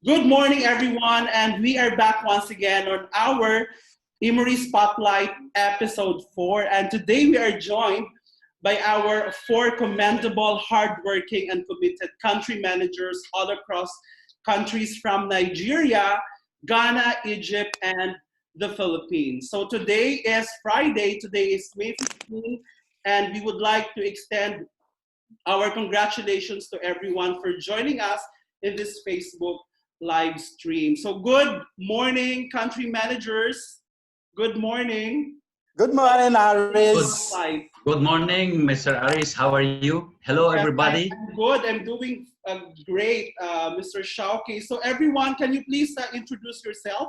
Good morning, everyone, and we are back once again on our Immeri Spotlight episode 4. And today we are joined by our 4 commendable, hardworking, and committed country managers all across countries from Nigeria, Ghana, Egypt, and the Philippines. So today is Friday, today is May 15, and we would like to extend our congratulations to everyone for joining us in this Facebook live stream. So good morning, country managers. Good morning. Good morning, Aries. Good morning, Mr. Aries. How are you? Hello, everybody. I'm good. I'm doing great, Mr. Shawki. So everyone, can you please introduce yourself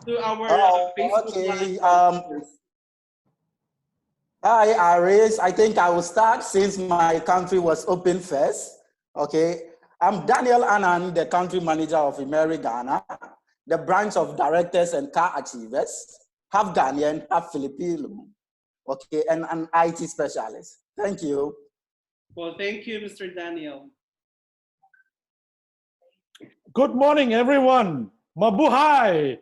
to our Facebook live? Hi, Aries. I think I will start since my country was open first. Okay. I'm Daniel Annan, the country manager of Immeri Ghana, the branch of directors and car achievers, half Ghanaian, half Filipino, okay, and an IT specialist. Thank you. Well, thank you, Mr. Daniel. Good morning, everyone. Mabuhay.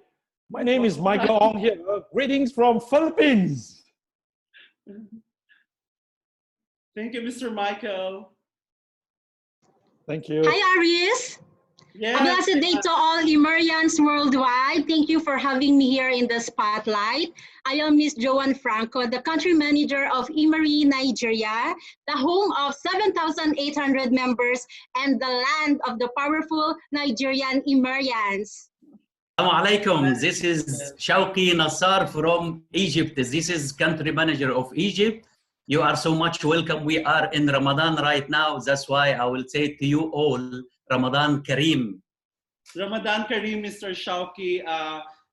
My name is Michael Ong here. Greetings from Philippines. Thank you, Mr. Michael. Thank you. Hi, Aries. Yes. A blessed day to all Immerians worldwide. Thank you for having me here in the spotlight. I am Miss Joanne Franco, the country manager of Immeri, Nigeria, the home of 7,800 members and the land of the powerful Nigerian Immerians. Assalamu alaikum. This is Shawki Nassar from Egypt. This is country manager of Egypt. You are so much welcome. We are in Ramadan right now. That's why I will say to you all, Ramadan Kareem. Ramadan Kareem, Mr. Shawki.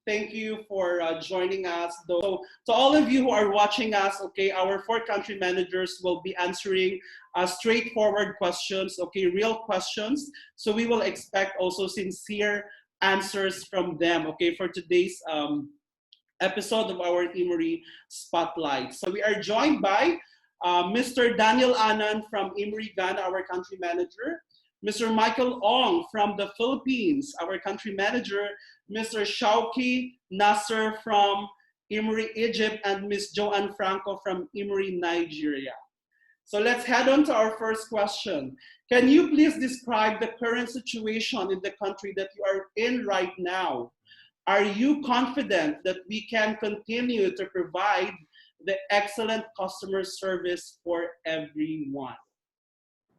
Thank you for joining us. So to all of you who are watching us, okay, our 4 country managers will be answering straightforward questions, okay, real questions. So we will expect also sincere answers from them, okay, for today's episode of our Immeri Spotlight. So we are joined by Mr. Daniel Annan from Immeri Ghana, our country manager, Mr. Michael Ong from the Philippines, our country manager, Mr. Shawki Nassar from Immeri Egypt, and Ms. Joanne Franco from Immeri Nigeria. So let's head on to our first question. Can you please describe the current situation in the country that you are in right now? Are you confident that we can continue to provide the excellent customer service for everyone?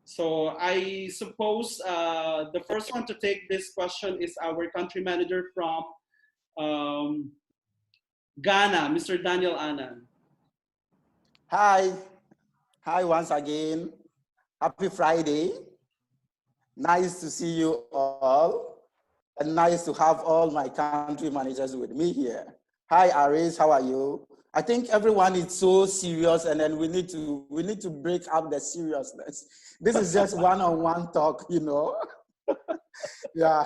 So I suppose the first one to take this question is our country manager from Ghana, Mr. Daniel Annan. Hi. Hi once again. Happy Friday. Nice to see you all. And nice to have all my country managers with me here. Hi, Aries, how are you? I think everyone is so serious, and then we need to break up the seriousness. This is just one-on-one talk, you know. Yeah.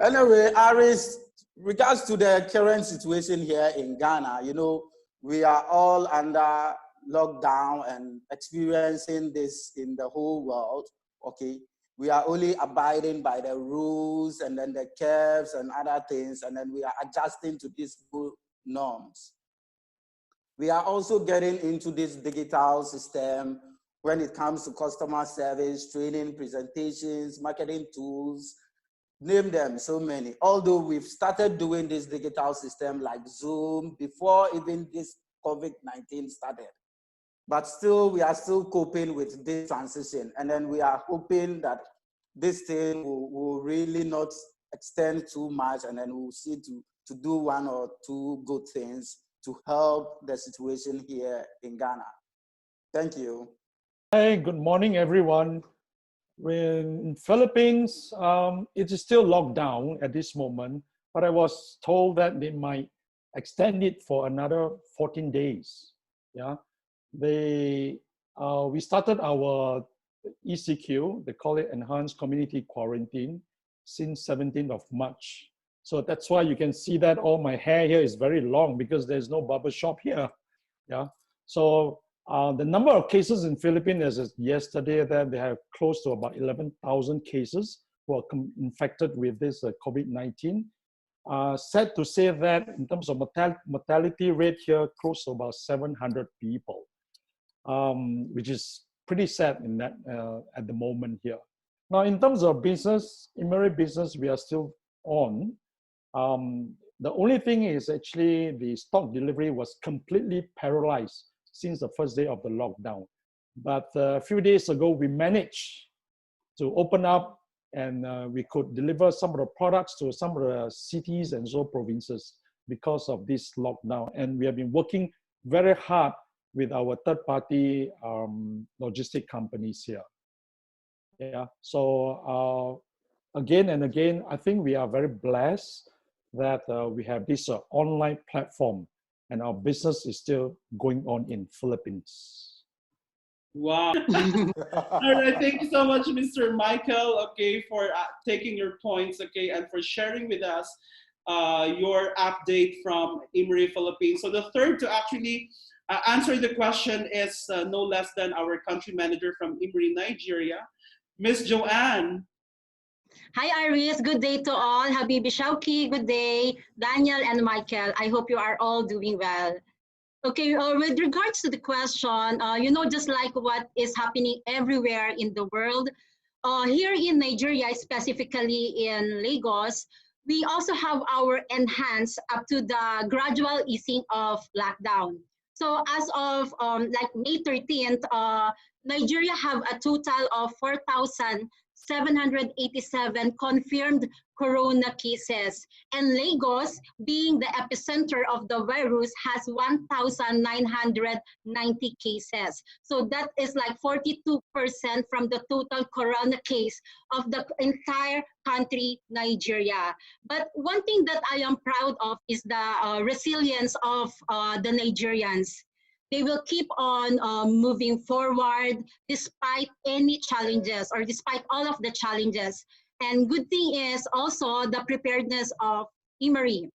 Anyway, Aries, regards to the current situation here in Ghana, you know, we are all under lockdown and experiencing this in the whole world. Okay. We are only abiding by the rules and then the curves and other things, and then we are adjusting to these new norms. We are also getting into this digital system when it comes to customer service, training, presentations, marketing tools, name them, so many. Although we've started doing this digital system like Zoom before even this COVID-19 started. But still, we are still coping with this transition. And then we are hoping that this thing will really not extend too much, and then we'll see to do 1 or 2 good things to help the situation here in Ghana. Thank you. Hey, good morning, everyone. In Philippines, it is still locked down at this moment, but I was told that they might extend it for another 14 days. Yeah, we started our ECQ, they call it Enhanced Community Quarantine, since 17th of March. So that's why you can see that all my hair here is very long because there's no barber shop here. Yeah, so the number of cases in Philippines is yesterday that they have close to about 11,000 cases who are infected with this COVID-19. Sad to say that in terms of mortality rate here, close to about 700 people, which is pretty sad in that at the moment here. Now, in terms of business, Immeri business, we are still on. The only thing is actually the stock delivery was completely paralyzed since the first day of the lockdown. But a few days ago, we managed to open up and we could deliver some of the products to some of the cities and so provinces because of this lockdown. And we have been working very hard with our third-party logistic companies here. Yeah, so again and again, I think we are very blessed that we have this online platform and our business is still going on in Philippines. Wow. All right, thank you so much, Mr. Michael, okay, for taking your points, okay, and for sharing with us your update from Immeri, Philippines. So the third to actually answer the question is no less than our country manager from Immeri, Nigeria, Miss Joanne. Hi, Aries. Good day to all. Habibi Shawki, good day. Daniel and Michael, I hope you are all doing well. Okay, with regards to the question, just like what is happening everywhere in the world, here in Nigeria, specifically in Lagos, we also have our enhanced up to the gradual easing of lockdown. So as of like May 13th, Nigeria have a total of 4,787 confirmed corona cases. And Lagos, being the epicenter of the virus, has 1,990 cases. So that is like 42% from the total corona case of the entire country, Nigeria. But one thing that I am proud of is the resilience of the Nigerians. They will keep on moving forward despite any challenges or despite all of the challenges. And good thing is also the preparedness of Immeri.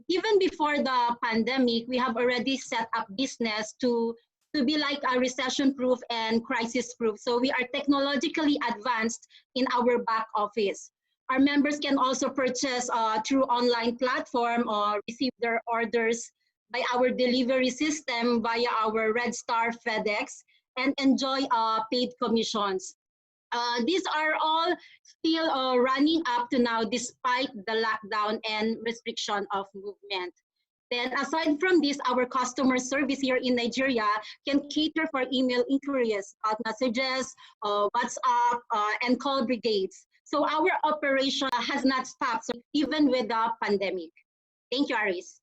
Even before the pandemic, we have already set up business to be like a recession-proof and crisis-proof. So we are technologically advanced in our back office. Our members can also purchase through online platform or receive their orders by our delivery system via our Red Star FedEx and enjoy paid commissions. These are all still running up to now despite the lockdown and restriction of movement. Then aside from this, our customer service here in Nigeria can cater for email inquiries, messages, WhatsApp, and call brigades. So our operation has not stopped, so even with the pandemic. Thank you, Aries.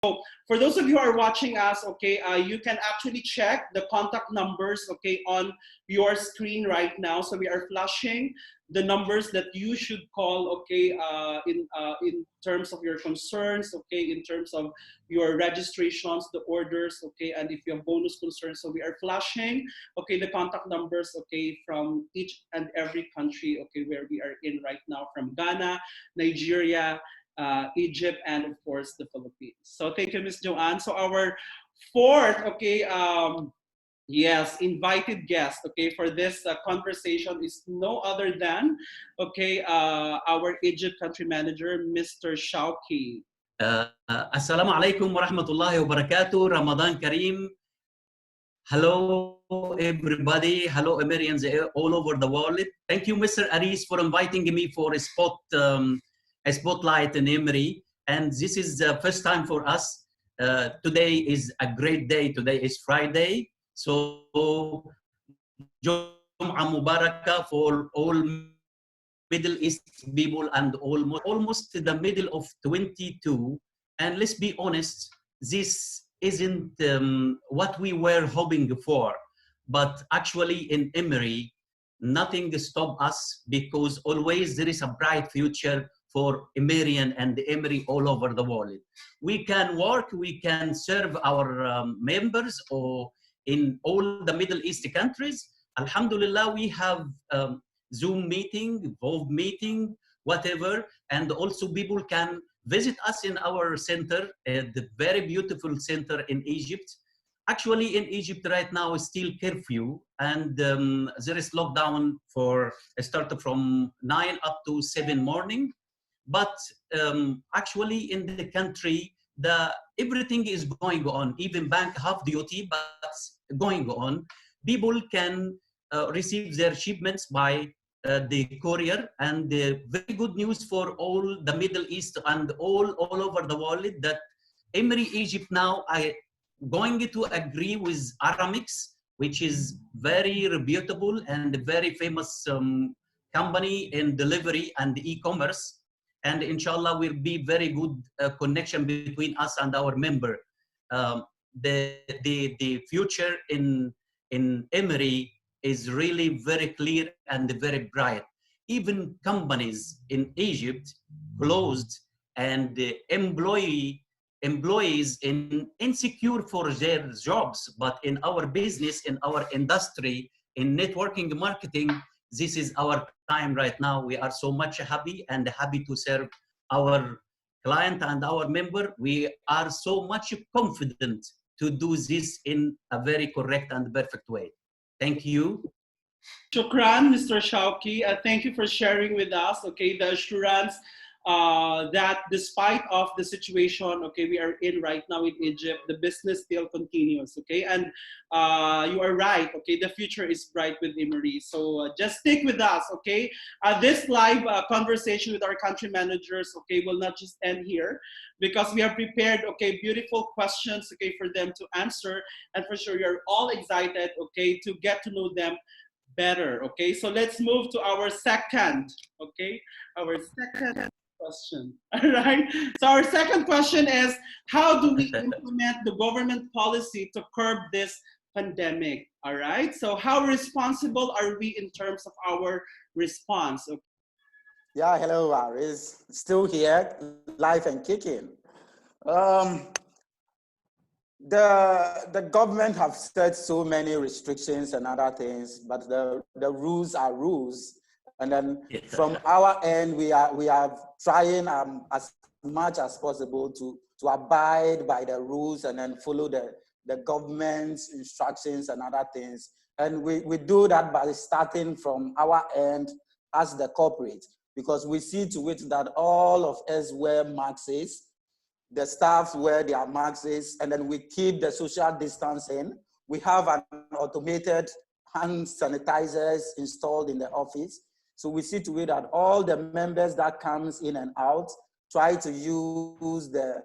So for those of you who are watching us, okay, you can actually check the contact numbers, okay, on your screen right now. So we are flashing the numbers that you should call, okay, in terms of your concerns, okay, in terms of your registrations, the orders, okay, and if you have bonus concerns. So we are flashing, okay, the contact numbers, okay, from each and every country, okay, where we are in right now, from Ghana, Nigeria, Egypt, and of course the Philippines. So thank you, Ms. Joanne. So our fourth, okay, invited guest, okay, for this conversation is no other than, okay, our Egypt country manager, Mr. Shawki. Assalamu alaikum wa rahmatullahi wa barakatuh. Ramadan Kareem. Hello, everybody. Hello, Immerians all over the world. Thank you, Mr. Aries, for inviting me for a spotlight in Immeri, and this is the first time for us. Today is a great day. Today is Friday, so Jum'ah Mubarakah for all Middle East people and almost the middle of 22. And let's be honest, this isn't what we were hoping for. But actually in Immeri, nothing stopped us, because always there is a bright future for Immerian and Immeri all over the world. We can work, we can serve our members or in all the Middle East countries. Alhamdulillah, we have Zoom meeting, VOV meeting, whatever, and also people can visit us in our center, the very beautiful center in Egypt. Actually, in Egypt right now is still curfew, and there is lockdown for start from 9 up to 7 morning. But actually, in the country, everything is going on. Even bank have duty, but going on. People can receive their shipments by the courier, and the very good news for all the Middle East and all over the world that Immeri Egypt now going to agree with Aramix, which is very reputable and very famous company in delivery and e-commerce. And inshallah, will be very good connection between us and our member. The future in Immeri is really very clear and very bright. Even companies in Egypt closed, and employees insecure for their jobs. But in our business, in our industry, in networking marketing, this is our time right now. We are so much happy and happy to serve our client and our member. We are so much confident to do this in a very correct and perfect way. Thank you. Shukran, Mr. Shawki. Thank you for sharing with us, okay, the assurance that despite of the situation, okay, we are in right now in Egypt, the business still continues, okay, and you are right, okay, the future is bright with Immeri. So just stick with us, okay. This live conversation with our country managers, okay, will not just end here, because we have prepared, okay, beautiful questions, okay, for them to answer, and for sure you're all excited, okay, to get to know them better, okay. So let's move to our second, okay, our second question. All right. So our second question is, how do we implement the government policy to curb this pandemic? All right. So how responsible are we in terms of our response? Okay. Yeah, hello, Aries. Still here, live and kicking. The government have set so many restrictions and other things, but the rules are rules. And then from our end, we are trying as much as possible to abide by the rules and then follow the government's instructions and other things. And we do that by starting from our end as the corporate, because we see to it that all of us wear masks, the staff wear their masks, and then we keep the social distancing. We have an automated hand sanitizers installed in the office. So we see to it that all the members that comes in and out try to use the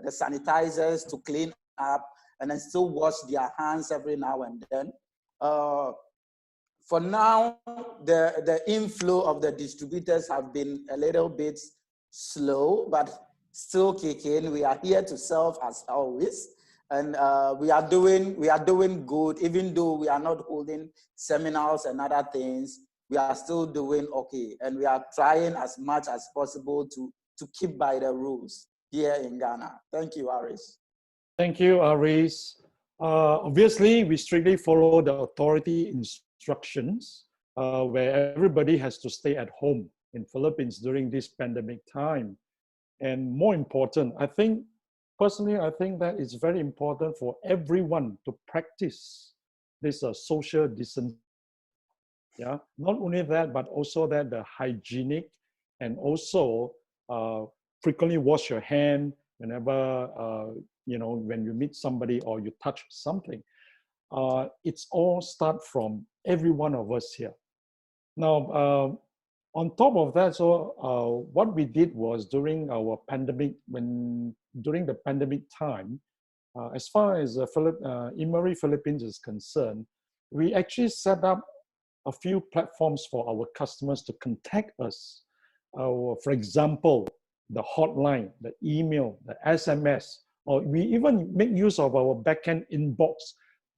sanitizers to clean up and then still wash their hands every now and then. For now, the inflow of the distributors have been a little bit slow, but still kicking. We are here to serve as always. And we are doing good, even though we are not holding seminars and other things. We are still doing okay, and we are trying as much as possible to keep by the rules here in Ghana. Thank you, Aries. Thank you, Aries. Obviously, we strictly follow the authority instructions where everybody has to stay at home in Philippines during this pandemic time. And more important, personally, I think that it's very important for everyone to practice this social distancing. Yeah, not only that, but also that the hygienic, and also frequently wash your hand whenever, when you meet somebody or you touch something. It's all start from every one of us here. Now, on top of that, so what we did was during our pandemic, during the pandemic time, as far as Immeri Philippines is concerned, we actually set up a few platforms for our customers to contact us. For example, the hotline, the email, the SMS, or we even make use of our backend inbox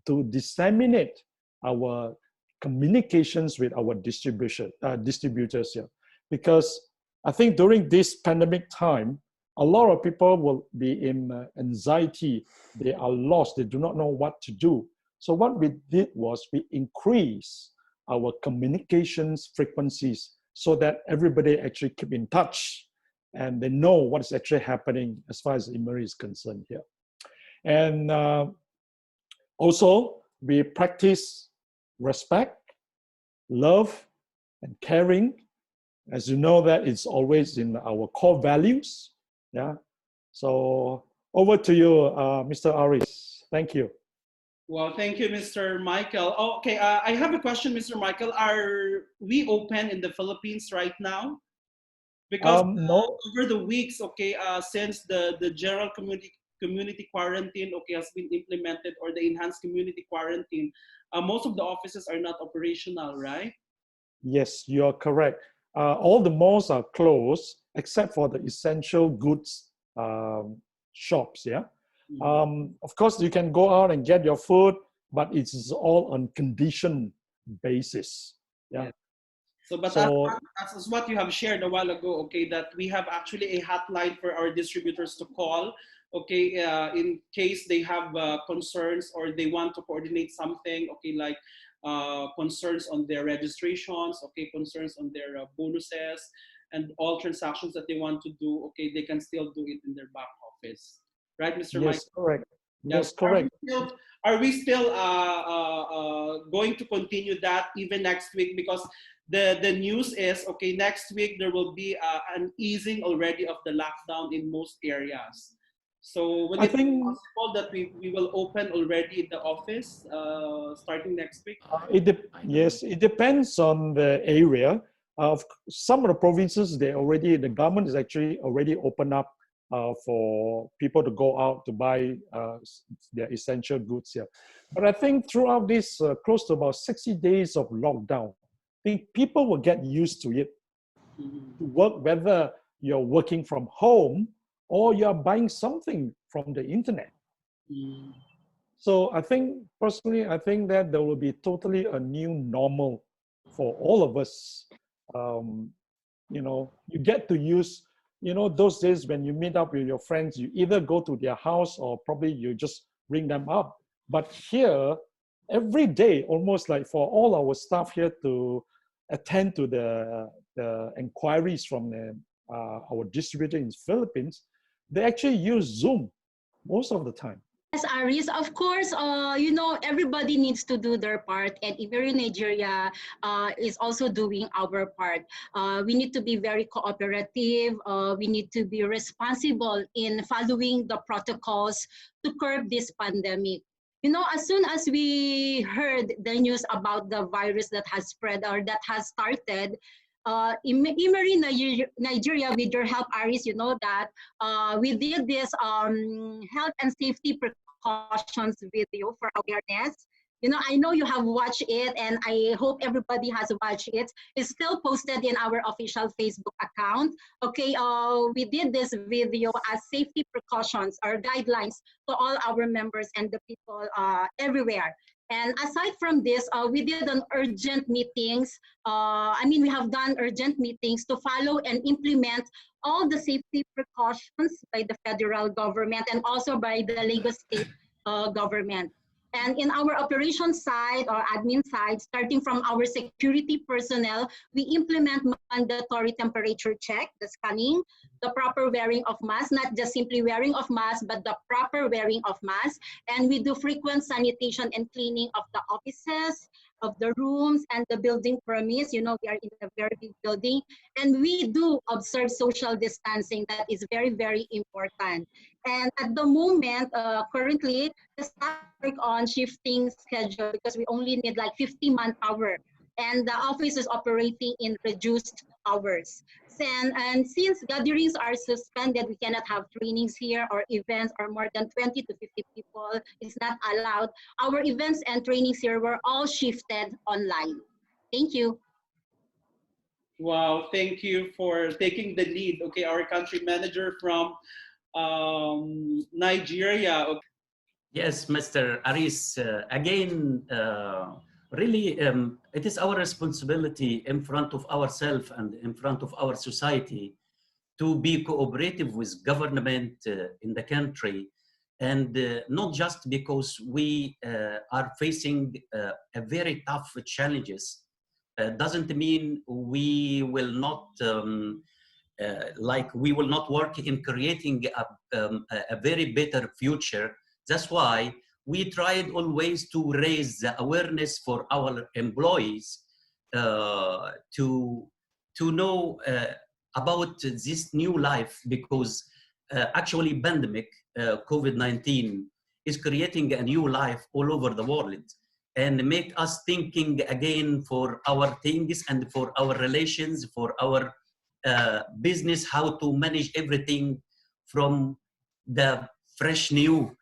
to disseminate our communications with our distributors here. Because I think during this pandemic time, a lot of people will be in anxiety. They are lost. They do not know what to do. So what we did was we increased our communications frequencies so that everybody actually keep in touch and they know what is actually happening as far as Immeri is concerned here. And also, we practice respect, love, and caring. As you know, that it's always in our core values. Yeah. So over to you, Mr. Aries. Thank you. Well, thank you, Mr. Michael. Oh, okay, I have a question, Mr. Michael. Are we open in the Philippines right now? Because No. over the weeks, okay, since the general community quarantine, okay, has been implemented, or the enhanced community quarantine, most of the offices are not operational, right? Yes, you are correct. All the malls are closed except for the essential goods shops. Yeah. Of course, you can go out and get your food, but it's all on condition basis. Yeah. So, but as what you have shared a while ago, okay, that we have actually a hotline for our distributors to call, okay, in case they have concerns or they want to coordinate something, okay, like concerns on their registrations, okay, concerns on their bonuses, and all transactions that they want to do, okay, they can still do it in their back office, right, Mr. Mike? Yes, correct. Yes, Yes, correct. Are we still going to continue that even next week? Because the news is, okay, next week there will be an easing already of the lockdown in most areas. So will it be possible that we will open already in the office starting next week? Yes, it depends on the area. Of some of the provinces, the government is actually already open up for people to go out to buy their essential goods here. But I think throughout this close to about 60 days of lockdown, I think people will get used to it. To work, whether you're working from home or you're buying something from the internet. So I think, personally, I think that there will be totally a new normal for all of us. You know, you get to use, you know, those days when you meet up with your friends, you either go to their house or probably you just ring them up. But here, every day, almost like for all our staff here to attend to the inquiries from our distributor in the Philippines, they actually use Zoom most of the time. Yes, Aries, of course, you know, everybody needs to do their part, and Immeri Nigeria is also doing our part. We need to be very cooperative. We need to be responsible in following the protocols to curb this pandemic. You know, as soon as we heard the news about the virus that has spread or that has started, Immeri Nigeria, with your help, Aris, you know that we did this health and safety precautions video for awareness. You know, I know you have watched it, and I hope everybody has watched it. It's still posted in our official Facebook account. Okay, we did this video as safety precautions or guidelines to all our members and the people everywhere. And aside from this, we did an urgent meetings. We have done urgent meetings to follow and implement all the safety precautions by the federal government and also by the Lagos state government. And in our operations side or admin side, starting from our security personnel, we implement mandatory temperature check, the scanning, the proper wearing of masks, not just simply wearing of masks, but the proper wearing of masks. And we do frequent sanitation and cleaning of the offices, of the rooms, and the building premise. You know, we are in a very big building. And we do observe social distancing. That is very, very important. And at the moment, currently, the staff work on shifting schedule because we only need like 50 manpower. And the office is operating in reduced hours. And since gatherings are suspended, we cannot have trainings here or events or more than 20 to 50 people. It's not allowed. Our events and trainings here were all shifted online. Thank you. Wow, thank you for taking the lead. Okay, our country manager from Nigeria. Okay. Yes, Mr. Aris, again, really, it is our responsibility in front of ourselves and in front of our society to be cooperative with government in the country, and not just because we are facing a very tough challenges doesn't mean we will not like we will not work in creating a very better future. That's why we tried always to raise the awareness for our employees to know about this new life, because actually pandemic COVID-19 is creating a new life all over the world and make us thinking again for our things and for our relations, for our business, how to manage everything from the fresh new.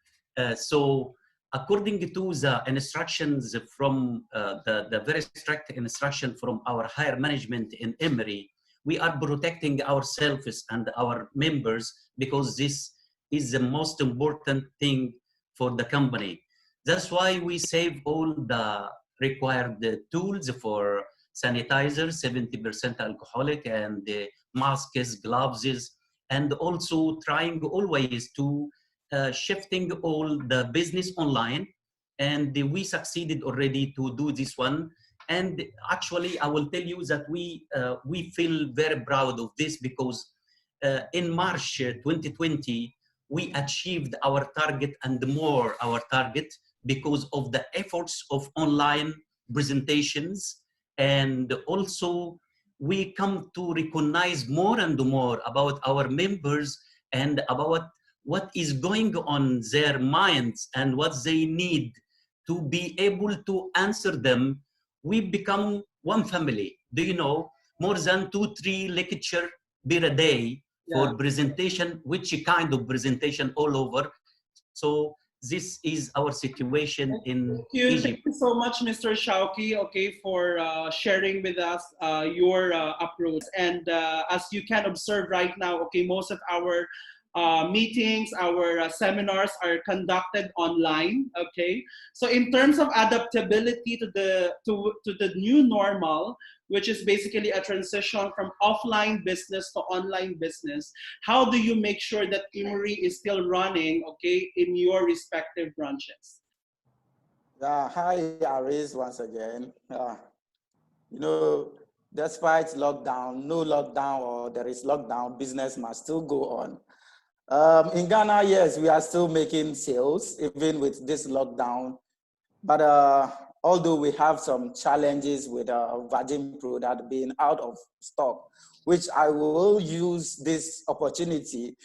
So according to the instructions from the very strict instruction from our higher management in Immeri, we are protecting ourselves and our members because this is the most important thing for the company. That's why we save all the required tools for sanitizers, 70% alcoholic, and masks, gloves, and also trying always to shifting all the business online. And we succeeded already to do this one. And actually, I will tell you that we feel very proud of this because in March 2020, we achieved our target and more our target because of the efforts of online presentations. And also we come to recognize more and more about our members and about what is going on their minds and what they need to be able to answer them. We become one family. Do you know, more than 2-3 lecture per day for presentation, which kind of presentation all over. So this is our situation in Egypt. Thank you so much, Mr. Shawki, okay, for sharing with us your approach. And as you can observe right now, okay, most of our meetings, our seminars are conducted online, okay? So in terms of adaptability to the new normal, which is basically a transition from offline business to online business, how do you make sure that Immeri is still running, okay, in your respective branches? Yeah, hi, Aries, once again. You know, despite lockdown, no lockdown, or there is lockdown, business must still go on. In Ghana, yes, we are still making sales, even with this lockdown. But although we have some challenges with virgin product being out of stock, which I will use this opportunity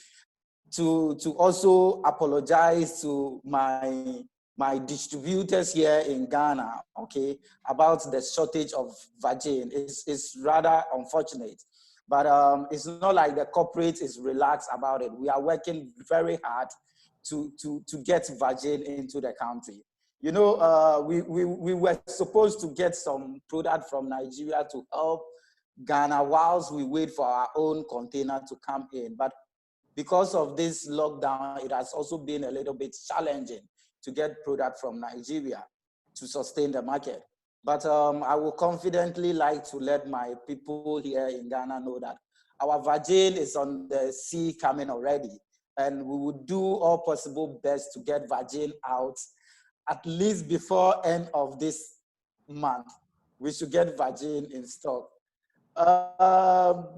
to also apologize to my distributors here in Ghana, okay, about the shortage of virgin. It's rather unfortunate. But it's not like the corporate is relaxed about it. We are working very hard to get virgin into the country. You know, we were supposed to get some product from Nigeria to help Ghana whilst we wait for our own container to come in. But because of this lockdown, it has also been a little bit challenging to get product from Nigeria to sustain the market. But I will confidently like to let my people here in Ghana know that our virgin is on the sea coming already. And we will do all possible best to get virgin out at least before end of this month. We should get virgin in stock.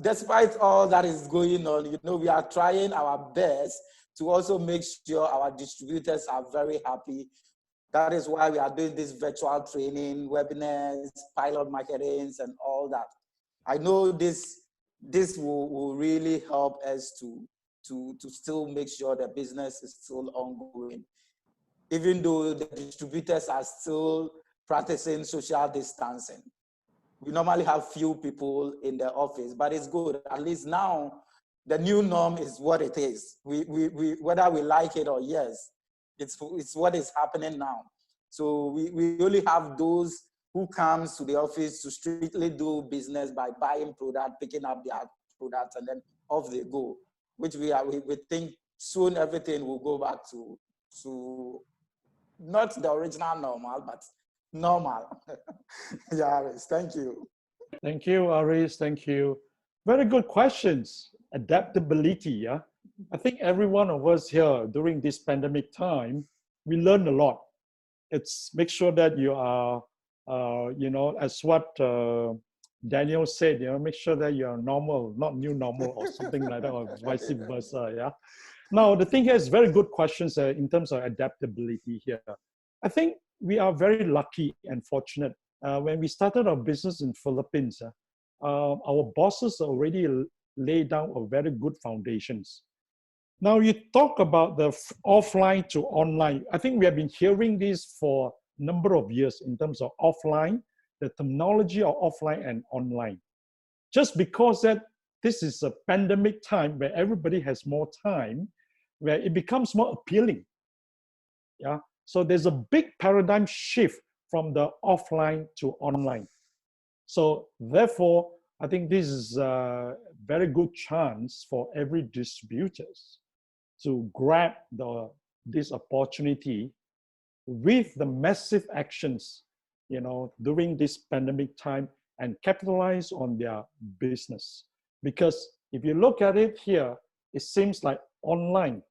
Despite all that is going on, you know, we are trying our best to also make sure our distributors are very happy. That is why we are doing this virtual training, webinars, pilot marketings, and all that. I know this will really help us to still make sure the business is still ongoing, even though the distributors are still practicing social distancing. We normally have few people in the office, but it's good. At least now, the new norm is what it is. We whether we like it or yes, it's what is happening now. So we only have those who comes to the office to strictly do business by buying product, picking up their products, and then off they go, which we think soon everything will go back to not the original normal, but normal. Yeah, Aries, thank you. Thank you, Aries. Thank you. Very good questions. Adaptability, yeah. I think every one of us here during this pandemic time, we learn a lot. It's make sure that you are, you know, as what Daniel said, you know, make sure that you are normal, not new normal or something like that, or vice versa, yeah. Now, the thing here is very good questions in terms of adaptability here. I think we are very lucky and fortunate. When we started our business in Philippines, our bosses already laid down a very good foundations. Now you talk about the offline to online. I think we have been hearing this for a number of years in terms of offline, the terminology of offline and online. Just because that this is a pandemic time where everybody has more time, where it becomes more appealing. Yeah. So there's a big paradigm shift from the offline to online. So therefore, I think this is a very good chance for every distributors to grab this opportunity with the massive actions, you know, during this pandemic time and capitalize on their business. Because if you look at it here, it seems like online,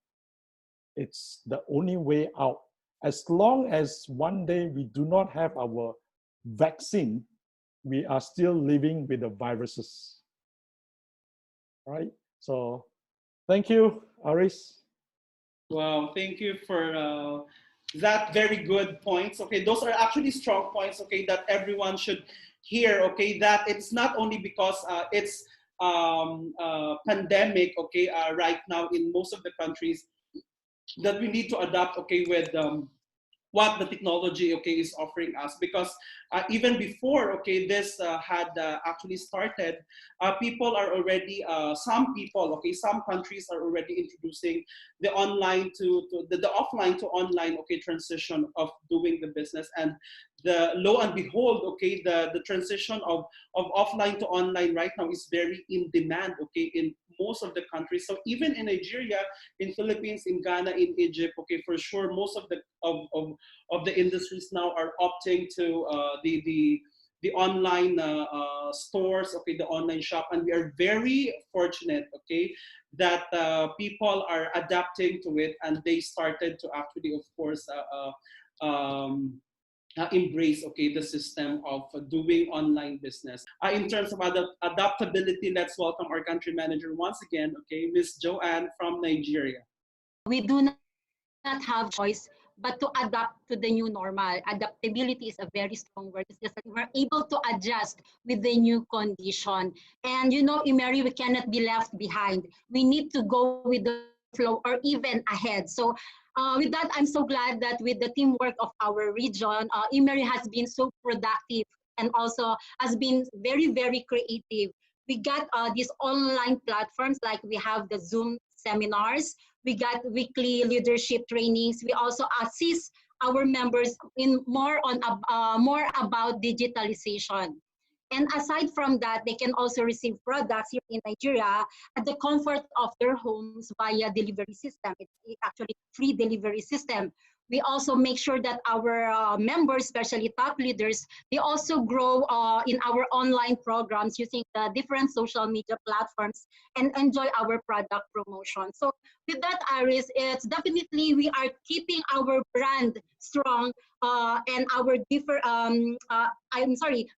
it's the only way out. As long as one day we do not have our vaccine, we are still living with the viruses. Right? So thank you, Aries. Wow, thank you for that very good points. Okay, those are actually strong points, okay, that everyone should hear, okay, that it's not only because it's pandemic, okay, right now in most of the countries, that we need to adapt, okay, with what the technology, okay, is offering us. Because even before, okay, this had actually started, people are already, some people, okay, some countries are already introducing the online to the offline to online, okay, transition of doing the business. And the lo and behold, okay, the transition of offline to online right now is very in demand, okay, in most of the countries. So even in Nigeria, in Philippines, in Ghana, in Egypt, okay, for sure, most of the industries now are opting to the online stores, okay, the online shop, and we are very fortunate, okay, that people are adapting to it, and they started to actually, of course, embrace, okay, the system of doing online business. In terms of adaptability, let's welcome our country manager once again, okay, Miss Joanne from Nigeria. We do not have choice but to adapt to the new normal. Adaptability is a very strong word. It's just that we're able to adjust with the new condition. And you know, Immeri, we cannot be left behind. We need to go with the flow or even ahead. So with that, I'm so glad that with the teamwork of our region, Immeri has been so productive and also has been very, very creative. We got these online platforms, like we have the Zoom seminars, we got weekly leadership trainings. We also assist our members in more about digitalization. And aside from that, they can also receive products here in Nigeria at the comfort of their homes via delivery system. It's actually free delivery system. We also make sure that our members, especially top leaders, they also grow in our online programs using the different social media platforms and enjoy our product promotion. So with that, Aries, it's definitely we are keeping our brand strong and our we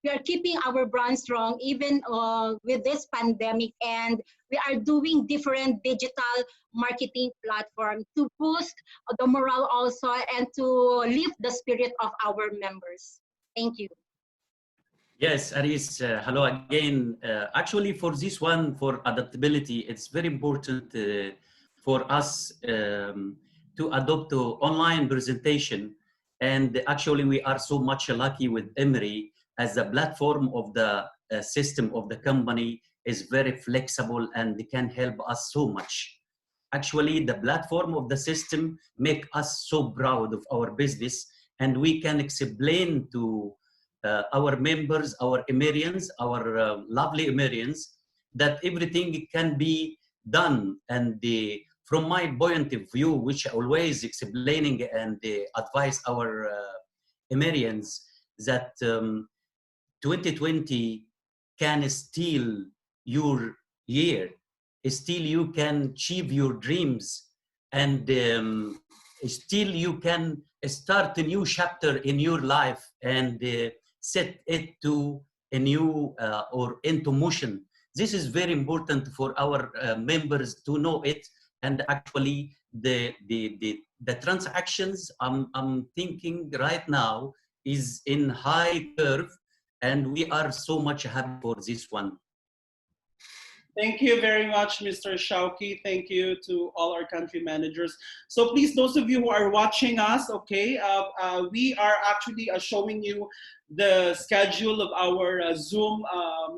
are keeping our brand strong even with this pandemic, and we are doing different digital marketing platform to boost the morale also and to lift the spirit of our members. Thank you. Yes, Aris, hello again. Actually, for this one, for adaptability, it's very important for us to adopt to online presentation. And actually, we are so much lucky with Immeri as the platform of the system of the company is very flexible and can help us so much. Actually, the platform of the system make us so proud of our business, and we can explain to our members, our Immerians, our lovely Immerians, that everything can be done and from my point of view, which always explaining and advise our Immerians that 2020 can steal your year, still you can achieve your dreams, and still you can start a new chapter in your life and set it to a new or into motion. This is very important for our members to know it. And actually the transactions I'm thinking right now is in high curve, and we are so much happy for this one. Thank you very much, Mr. Shawki. Thank you to all our country managers. So please, those of you who are watching us, okay, we are actually showing you the schedule of our Zoom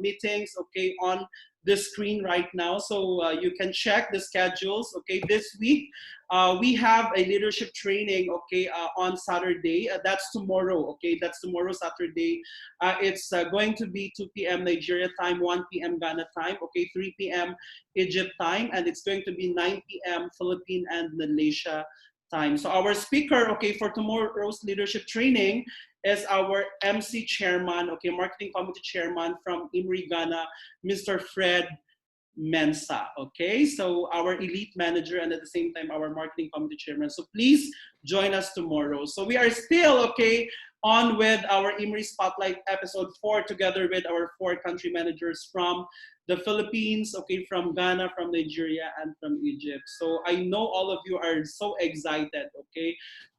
meetings, okay, on the screen right now. So you can check the schedules, okay. This week, we have a leadership training, okay, on Saturday. That's tomorrow, okay. That's tomorrow, Saturday. It's going to be 2 p.m. Nigeria time, 1 p.m. Ghana time, okay, 3 p.m. Egypt time, and it's going to be 9 p.m. Philippine and Malaysia time. So our speaker, okay, for tomorrow's leadership training is our MC chairman, okay, marketing committee chairman from Immeri, Ghana, Mr. Fred Mensa, okay? So our elite manager and at the same time our marketing committee chairman. So please join us tomorrow. So we are still, okay, on with our Immeri Spotlight episode 4 together with our 4 country managers from the Philippines, okay, from Ghana, from Nigeria, and from Egypt. So I know all of you are so excited, okay,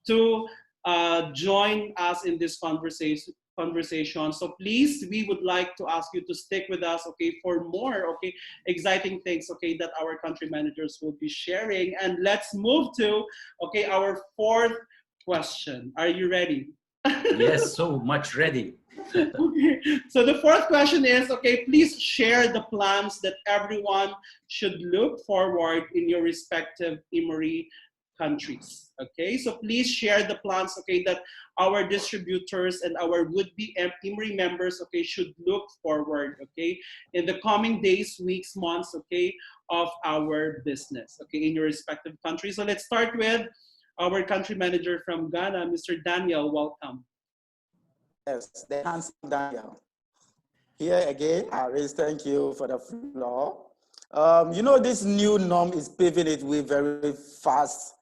to join us in this conversation. So please, we would like to ask you to stick with us, okay, for more, okay, exciting things, okay, that our country managers will be sharing. And let's move to, okay, our 4th question. Are you ready? Yes, so much ready. Okay. So the 4th question is, okay, please share the plans that everyone should look forward in your respective Immeri countries. Okay, so please share the plans, okay, that our distributors and our would-be Immeri members, okay, should look forward, okay, in the coming days, weeks, months, okay, of our business, okay, in your respective countries. So let's start with our country manager from Ghana, Mr. Daniel. Welcome. Yes, the handsome Daniel. Here again, Aries, thank you for the floor. You know, this new norm is paving its way very fast,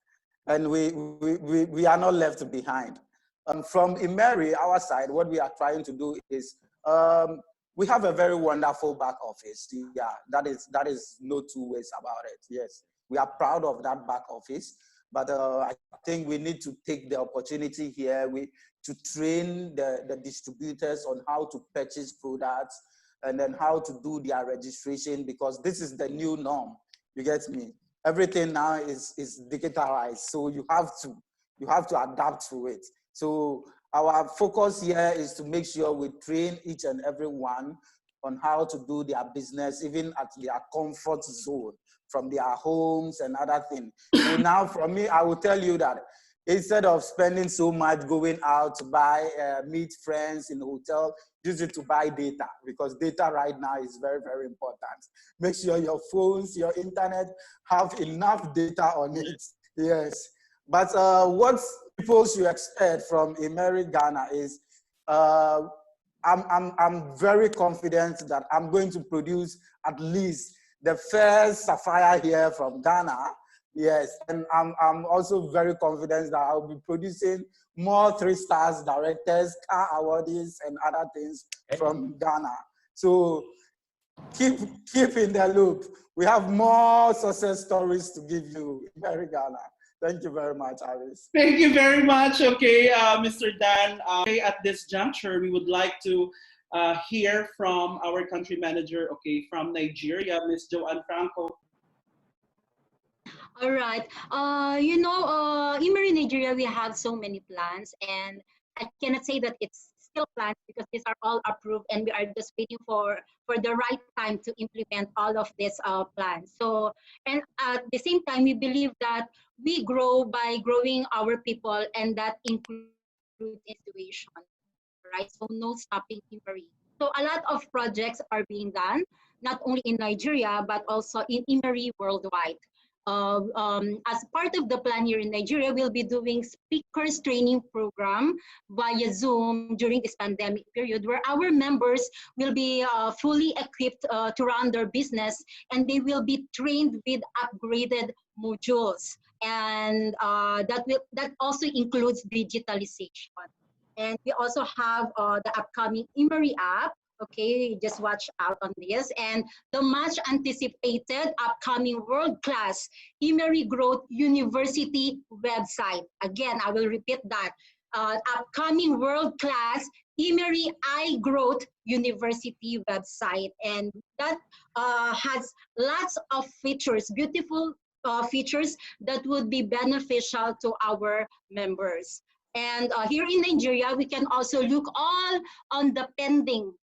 and we are not left behind. From Immeri, our side, what we are trying to do is, we have a very wonderful back office. Yeah, that is no two ways about it. Yes, we are proud of that back office, but I think we need to take the opportunity here to train the distributors on how to purchase products and then how to do their registration, because this is the new norm. You get me? Everything now is digitalized, so you have to adapt to it. So our focus here is to make sure we train each and every one on how to do their business, even at their comfort zone, from their homes and other things. So now, from me, I will tell you that instead of spending so much going out to buy, meet friends in the hotel, use it to buy data, because data right now is very, very important. Make sure your phones, your internet have enough data on it. Yes. But what people should expect from Immeri Ghana is, I'm very confident that I'm going to produce at least the first sapphire here from Ghana. Yes, and I'm also very confident that I'll be producing more 3-star directors, car awardees, and other things from Ghana. So keep in the loop. We have more success stories to give you in Ghana. Thank you very much, Aries. Thank you very much, okay, Mr. Dan. Okay, at this juncture, we would like to hear from our country manager, okay, from Nigeria, Ms. Joanne Franco. All right. You know, Immeri Nigeria, we have so many plans, and I cannot say that it's still plans because these are all approved, and we are just waiting for the right time to implement all of these plans. So, and at the same time, we believe that we grow by growing our people, and that includes institution, right? So no stopping Immeri. So a lot of projects are being done, not only in Nigeria, but also in Immeri worldwide. as part of the plan here in Nigeria, we'll be doing speakers training program via Zoom during this pandemic period, where our members will be fully equipped to run their business, and they will be trained with upgraded modules. And that also includes digitalization. And we also have the upcoming Immeri app. Okay, just watch out on this. And the much anticipated upcoming world-class Immeri Growth University website. Again, I will repeat that. Upcoming world-class Immeri Growth University website. And that has lots of features, beautiful features that would be beneficial to our members. And here in Nigeria, we can also look all on the pending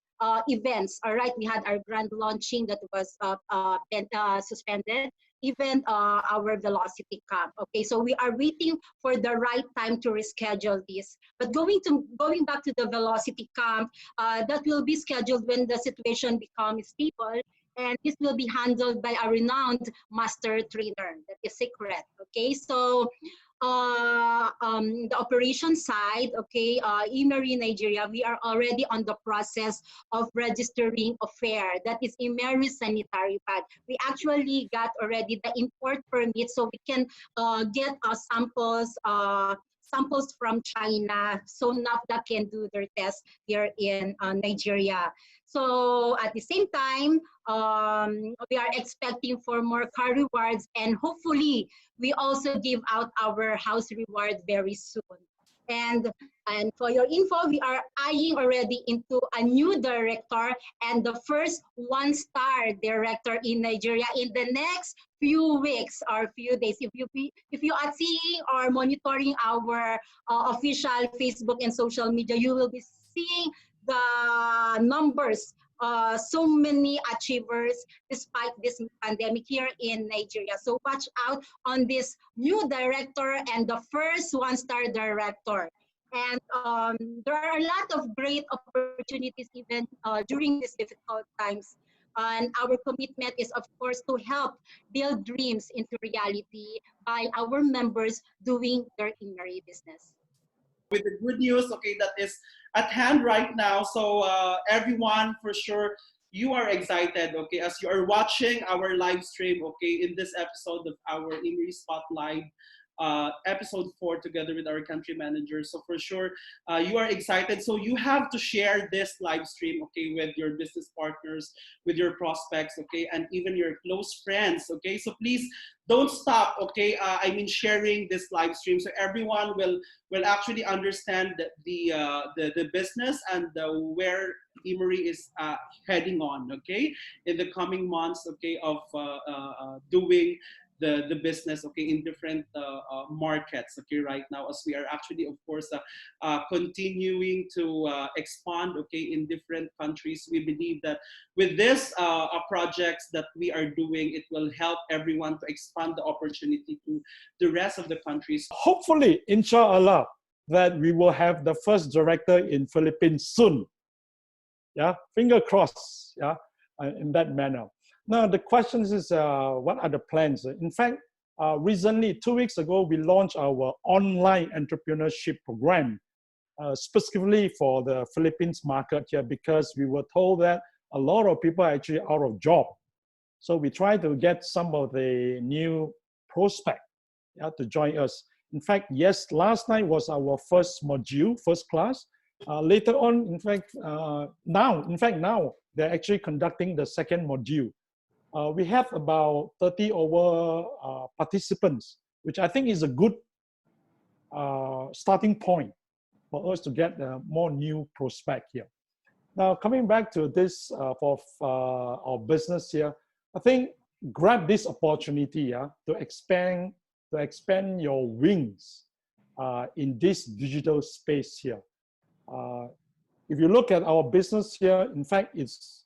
events. All right, we had our grand launching that was suspended, even our velocity camp. Okay, so we are waiting for the right time to reschedule this. But going back to the velocity camp, that will be scheduled when the situation becomes stable. And this will be handled by a renowned master trainer. That is secret. Okay, so the operation side, okay, Immeri Nigeria, we are already on the process of registering a fair. That is Immeri sanitary pad. We actually got already the import permit, so we can get samples from China, so NAFDA can do their test here in Nigeria. So at the same time, we are expecting for more car rewards, and hopefully we also give out our house reward very soon. And for your info, we are eyeing already into a new director and the first one-star director in Nigeria in the next few weeks or few days. If you are seeing or monitoring our official Facebook and social media, you will be seeing the numbers, so many achievers despite this pandemic here in Nigeria. So watch out on this new director and the first one-star director. And there are a lot of great opportunities even during these difficult times. And our commitment is, of course, to help build dreams into reality by our members doing their Immeri business. With the good news, okay, that is at hand right now. So everyone, for sure, you are excited, okay, as you are watching our live stream, okay, in this episode of our Immeri Spotlight, episode 4, together with our country manager. So for sure, you are excited. So you have to share this live stream, okay, with your business partners, with your prospects, okay, and even your close friends, okay. So please don't stop, okay. I mean, sharing this live stream, so everyone will actually understand the business and where Immeri is heading on, okay, in the coming months, okay, of doing the business, okay, in different markets, okay, right now, as we are actually, of course, continuing to expand, okay, in different countries. We believe that with this projects that we are doing, it will help everyone to expand the opportunity to the rest of the countries. Hopefully, inshallah, that we will have the first director in Philippines soon. Yeah, finger crossed, yeah, in that manner. Now, the question is, what are the plans? In fact, recently, 2 weeks ago, we launched our online entrepreneurship program, specifically for the Philippines market here, because we were told that a lot of people are actually out of job. So we try to get some of the new prospects, yeah, to join us. In fact, yes, last night was our first module, first class. Later on, in fact, now they're actually conducting the second module. We have about 30 over participants, which I think is a good starting point for us to get more new prospect here. Now, coming back to this for our business here, I think grab this opportunity to expand your wings in this digital space here. If you look at our business here, in fact,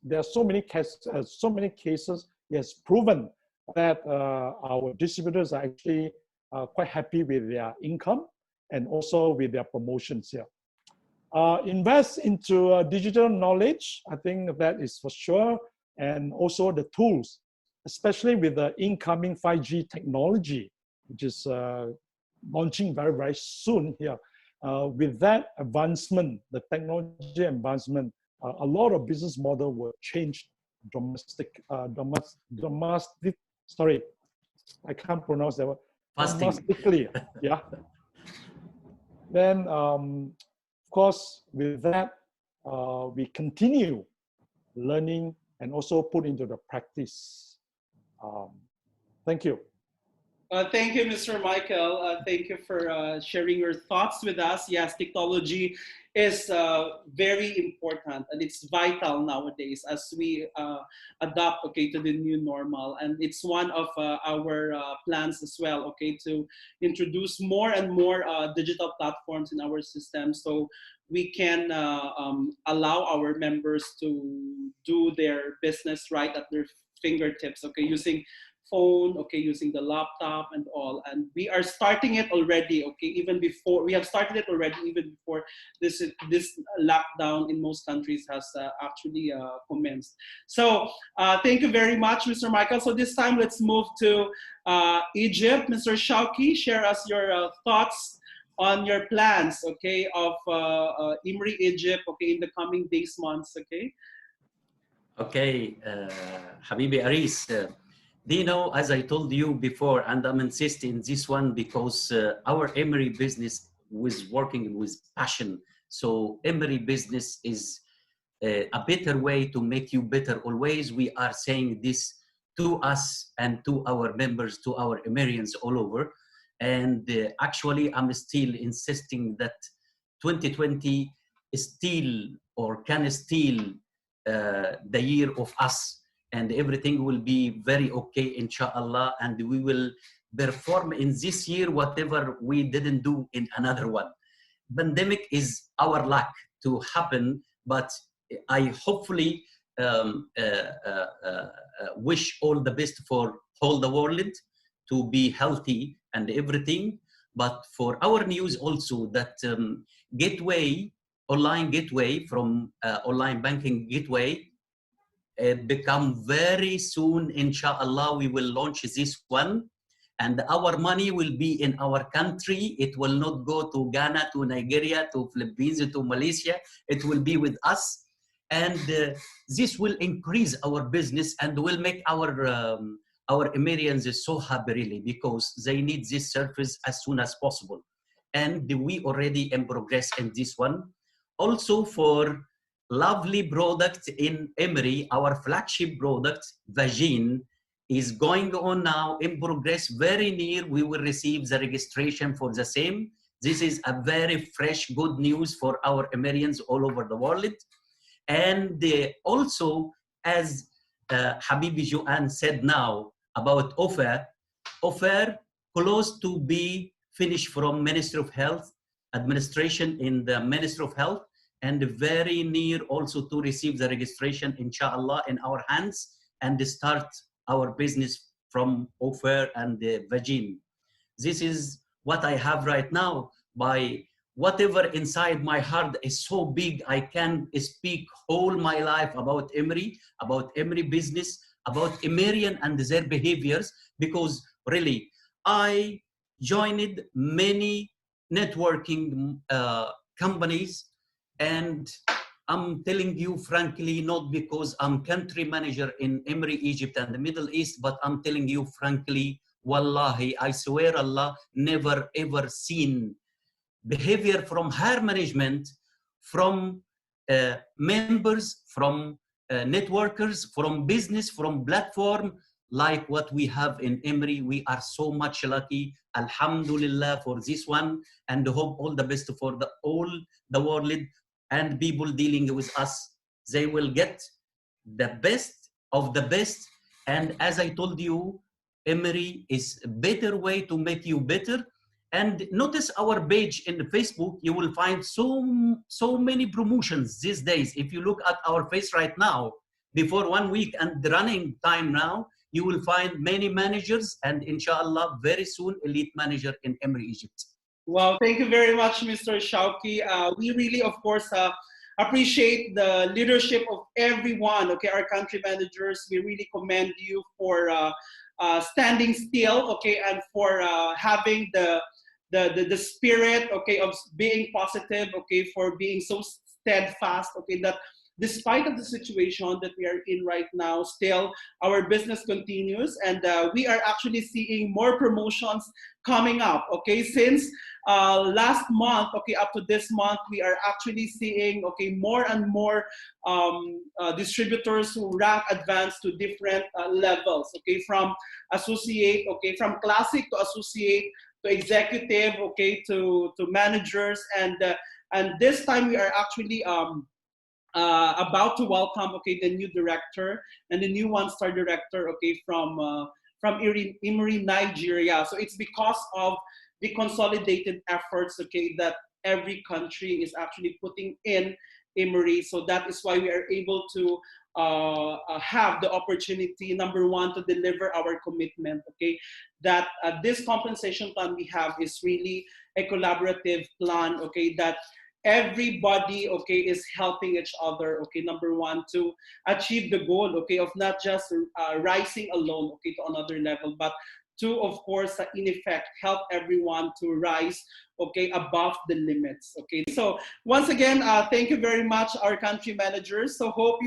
there are so many cases. It has proven that our distributors are actually quite happy with their income and also with their promotions here. Invest into digital knowledge. I think that is for sure, and also the tools especially with the incoming 5G technology, which is launching very, very soon here. With that advancement, the technology advancement, a lot of business model will change sorry, I can't pronounce that word. Domestically, yeah. Then, of course, with that, we continue learning and also put into the practice. Thank you. Thank you, Mr. Michael. Thank you for sharing your thoughts with us. Yes, technology is very important and it's vital nowadays as we adapt, okay, to the new normal. And it's one of our plans as well, okay, to introduce more and more digital platforms in our system so we can allow our members to do their business right at their fingertips, okay, using phone, okay, using the laptop and all. And we are starting it already, okay, even before, we have started it already even before this lockdown in most countries has actually commenced. So thank you very much, Mr. Michael. So this time, let's move to Egypt. Mr. Shawki, share us your thoughts on your plans, okay, of Immeri, Egypt, okay, in the coming days, months, okay? Okay, Habibi Aries, do you know, as I told you before, and I'm insisting this one because our Immeri business was working with passion. So Immeri business is a better way to make you better always. We are saying this to us and to our members, to our Immerians all over. And actually, I'm still insisting that 2020 is still or can still the year of us. And everything will be very okay, inshallah, and we will perform in this year whatever we didn't do in another one. Pandemic is our luck to happen, but I hopefully wish all the best for all the world to be healthy and everything. But for our news also that online gateway from online banking gateway, become very soon, inshallah. We will launch this one and our money will be in our country. It will not go to Ghana, to Nigeria, to Philippines, to Malaysia. It will be with us. And this will increase our business and will make our Immerians so happy really because they need this service as soon as possible. And we already in progress in this one. Also for lovely product in Immeri, our flagship product, Vagine, is going on now in progress. Very near, we will receive the registration for the same. This is a very fresh, good news for our Immerians all over the world. And also, as Habibi Joanne said now about offer close to be finished from Ministry of Health, administration in the Ministry of Health, and very near also to receive the registration, inshallah, in our hands and start our business from offer and the Vagine. This is what I have right now. By whatever inside my heart is so big, I can speak all my life about Immeri business, about Immerian and their behaviors, because really, I joined many networking companies. And I'm telling you frankly, not because I'm country manager in Immeri, Egypt and the Middle East, but I'm telling you frankly, wallahi, I swear Allah, never ever seen behavior from higher management, from members, from networkers, from business, from platform, like what we have in Immeri. We are so much lucky, alhamdulillah, for this one, and hope all the best for all the world. And people dealing with us, they will get the best of the best. And as I told you, Immeri is a better way to make you better. And notice our page in the Facebook, you will find so many promotions these days. If you look at our face right now, before 1 week and the running time now, you will find many managers and inshallah, very soon, elite manager in Immeri, Egypt. Well, thank you very much, Mr. Shawki. We really, of course, appreciate the leadership of everyone. Okay, our country managers, we really commend you for standing still. Okay, and for having the spirit. Okay, of being positive. Okay, for being so steadfast. Okay, that despite of the situation that we are in right now, still our business continues, and we are actually seeing more promotions coming up. Okay, since last month, okay, up to this month, we are actually seeing, okay, more and more distributors who rank advanced to different levels. Okay, from associate, okay, from classic to associate to executive, okay, to managers, and this time we are actually about to welcome, okay, the new director and the new one-star director, okay, from Immeri, Nigeria. So it's because of the consolidated efforts, okay, that every country is actually putting in Immeri. So that is why we are able to have the opportunity, number one, to deliver our commitment, okay, that this compensation plan we have is really a collaborative plan, okay, that everybody, okay, is helping each other, okay, number one, to achieve the goal, okay, of not just rising alone, okay, to another level, but to, of course, in effect, help everyone to rise, okay, above the limits, okay. So once again, thank you very much, our country managers. So hope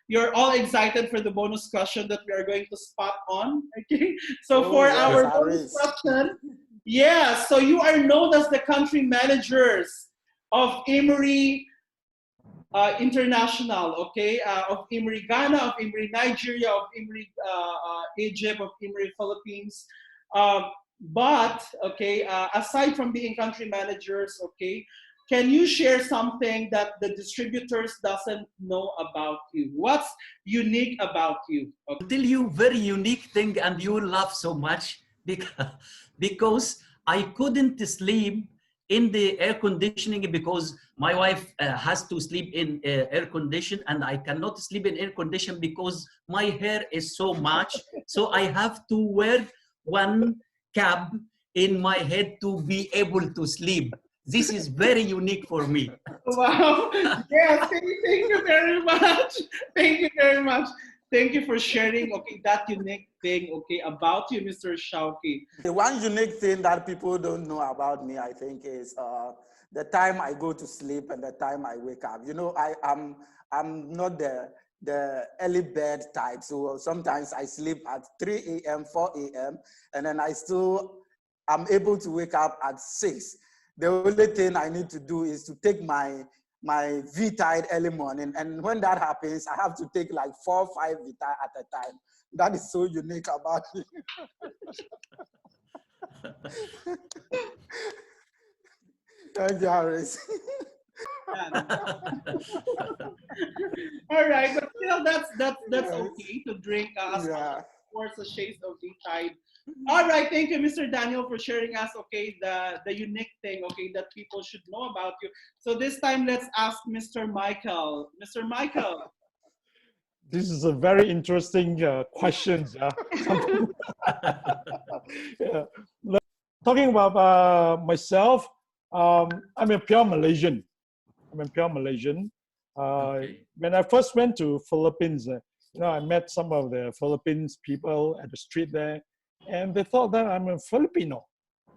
you're all excited for the bonus question that we are going to spot on, okay. So Oh, for yes, our Aries. bonus question, yeah, so you are known as the country managers of Immeri International, okay, of Immeri Ghana, of Immeri Nigeria, of Immeri Egypt, of Immeri Philippines. But, okay, aside from being country managers, okay, can you share something that the distributors doesn't know about you? What's unique about you? Okay. Tell you very unique thing, and you laugh so much because I couldn't sleep in the air conditioning because my wife has to sleep in air condition, and I cannot sleep in air condition because my hair is so much. So I have to wear one cap in my head to be able to sleep. This is very unique for me. Wow. Yes, thank you very much. Thank you very much. Thank you for sharing, okay, that unique thing, okay, about you, Mr. Shawki. The one unique thing that people don't know about me, I think, is the time I go to sleep and the time I wake up. You know, I'm not the early bird type. So sometimes I sleep at 3 a.m., 4 a.m., and then I'm able to wake up at 6. The only thing I need to do is to take my V-tide early morning. And when that happens, I have to take like 4 or 5 V-tide at a time. That is so unique about me. Thank you, Aries. All right, but still, that's okay to drink as much Yeah. as, of course, a shades of the tide. All right, thank you, Mr. Daniel, for sharing us, okay, the unique thing, okay, that people should know about you. So this time, let's ask Mr. Michael. Mr. Michael. This is a very interesting questions. Yeah. Talking about myself, I'm a pure Malaysian. Okay. When I first went to Philippines, I met some of the Philippines people at the street there, and they thought that I'm a Filipino.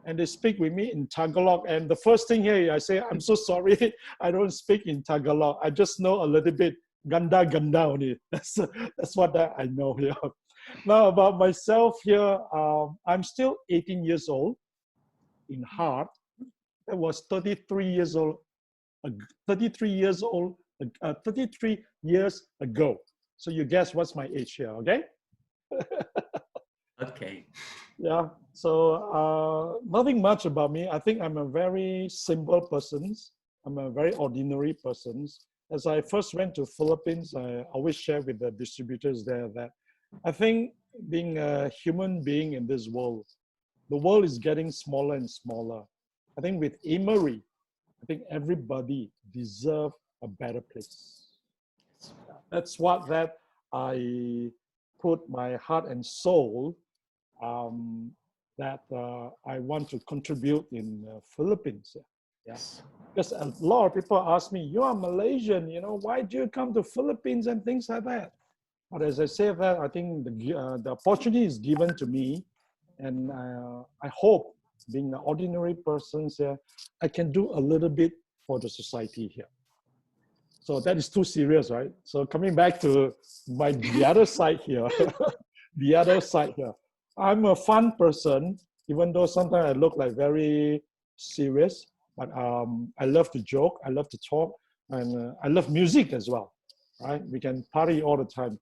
And they speak with me in Tagalog. And the first thing here, I say, I'm so sorry, I don't speak in Tagalog. I just know a little bit ganda ganda only. That's what I know here. Now about myself here, I'm still 18 years old in heart. I was 33 years old, 33 years old, 33 years ago. So you guess what's my age here, okay? Okay. Yeah, so nothing much about me. I think I'm a very simple person. I'm a very ordinary person. As I first went to Philippines, I always share with the distributors there that I think being a human being in this world, the world is getting smaller and smaller. I think with Immeri, I think everybody deserves a better place. That's what that I put my heart and soul that I want to contribute in Philippines. Yes. Because a lot of people ask me, you are Malaysian, you know, why do you come to Philippines and things like that? But as I say that, I think the opportunity is given to me, and I hope, being an ordinary person here, I can do a little bit for the society here. So that is too serious, right? So coming back to the other side here, the other side here, I'm a fun person, even though sometimes I look like very serious, but I love to joke, I love to talk, and I love music as well, right? We can party all the time.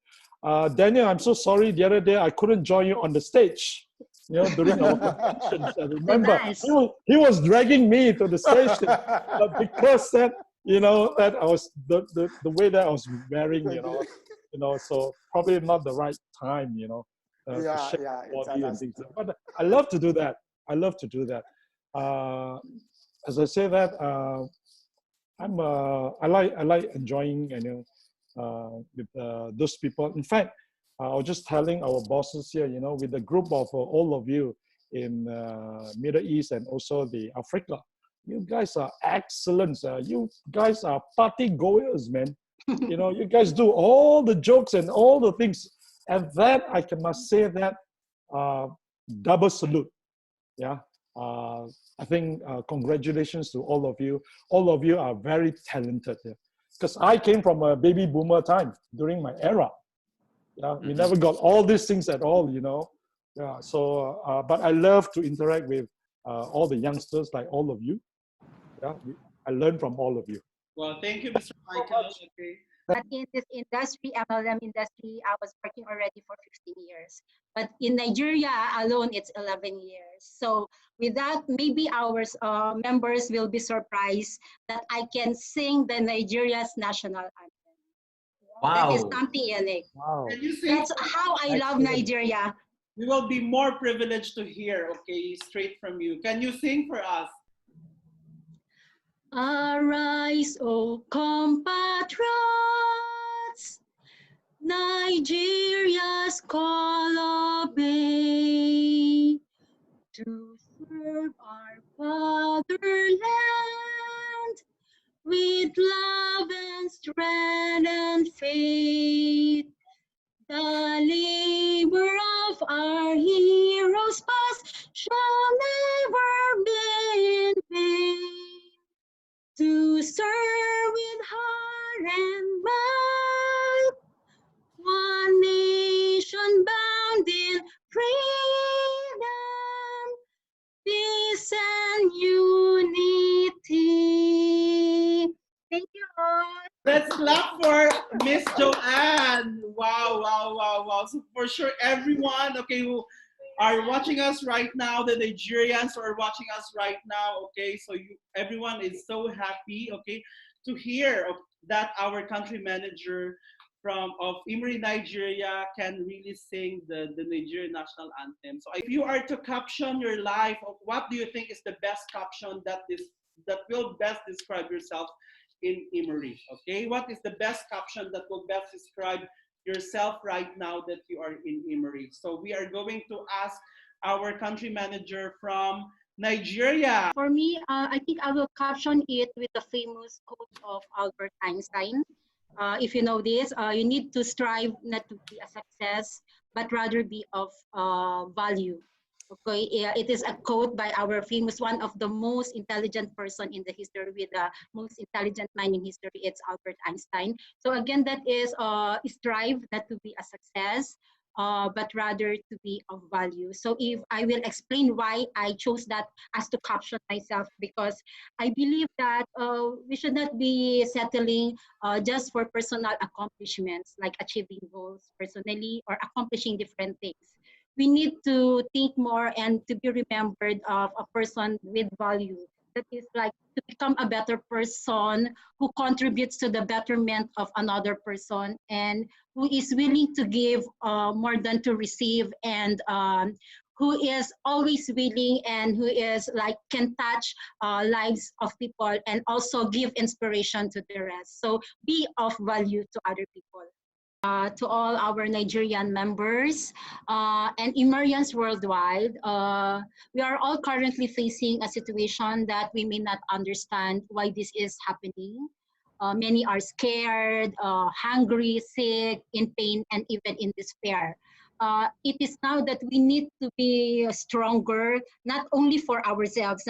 Daniel, I'm so sorry. The other day I couldn't join you on the stage. You know, during our conventions. I remember Nice. he was dragging me to the station, but because that that I was the way that I was wearing, so probably not the right time, to Yeah, shape yeah, the it's body and things understood. like that. But I love to do that. I love to do that. As I say that, I like enjoying, with those people. In fact, I was just telling our bosses here, with the group of all of you in Middle East and also the Africa, you guys are excellent. You guys are party goers, man. You guys do all the jokes and all the things, and that must say that double salute. Yeah. I think congratulations to all of you. All of you are very talented. Because I came from a baby boomer time during my era. Yeah, we never got all these things at all, Yeah, so, but I love to interact with all the youngsters like all of you. Yeah, I learn from all of you. Well, thank you, Mr. Michael. Okay. But in this industry, MLM industry, I was working already for 15 years. But in Nigeria alone, it's 11 years. So with that, maybe our members will be surprised that I can sing the Nigeria's national anthem. That is Wow. something unique. Wow, Can you sing? That's how I love excellent. Nigeria. We will be more privileged to hear, okay, straight from you. Can you sing for us? Arise, O compatriots, Nigeria's call obey, to serve our fatherland with love and strength and faith. The labor of our heroes past shall never be in vain. To serve with heart and mind, one nation bound in freedom, peace and unity. Thank you all. Let's clap for Miss Joanne. Wow, wow, wow, wow. So for sure, everyone, okay, who are watching us right now, the Nigerians who are watching us right now, okay, so everyone is so happy, okay, to hear that our country manager of Immeri, Nigeria can really sing the Nigerian national anthem. So if you are to caption your life, what do you think is the best caption that will best describe yourself in Immeri? Okay, what is the best caption that will best describe yourself right now that you are in Immeri? So we are going to ask our country manager from Nigeria. For me, I think I will caption it with the famous quote of Albert Einstein. If you know this, you need to strive not to be a success, but rather be of value. Okay, it is a quote by our famous, one of the most intelligent person in the history, with the most intelligent mind in history. It's Albert Einstein. So again, that is strive not to be a success, but rather to be of value. So if I will explain why I chose that as to caption myself, because I believe that we should not be settling just for personal accomplishments, like achieving goals personally or accomplishing different things. We need to think more and to be remembered of a person with value. That is like to become a better person who contributes to the betterment of another person, and who is willing to give more than to receive, and who is always willing, and who is like can touch lives of people and also give inspiration to the rest. So be of value to other people. to all our Nigerian members and Immerians worldwide. We are all currently facing a situation that we may not understand why this is happening. Many are scared, hungry, sick, in pain, and even in despair. It is now that we need to be stronger, not only for ourselves,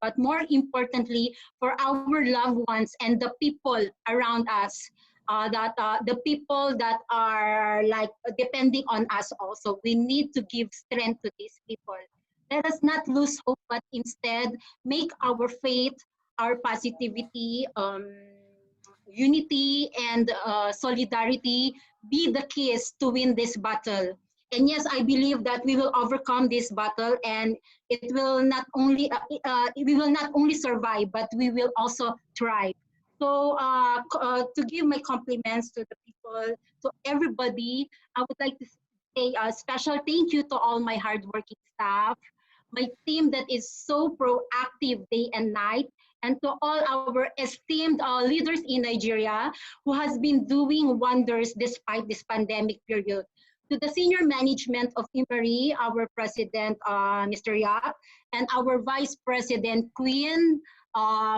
but more importantly for our loved ones and the people around us. The people that are like depending on us also. We need to give strength to these people. Let us not lose hope, but instead make our faith, our positivity, unity, and solidarity be the keys to win this battle. And yes, I believe that we will overcome this battle, and it will not only we will not only survive, but we will also thrive. So to give my compliments to the people, to everybody, I would like to say a special thank you to all my hardworking staff, my team that is so proactive day and night, and to all our esteemed leaders in Nigeria who has been doing wonders despite this pandemic period. To the senior management of Immeri, our president, Mr. Yap, and our vice president, Queen,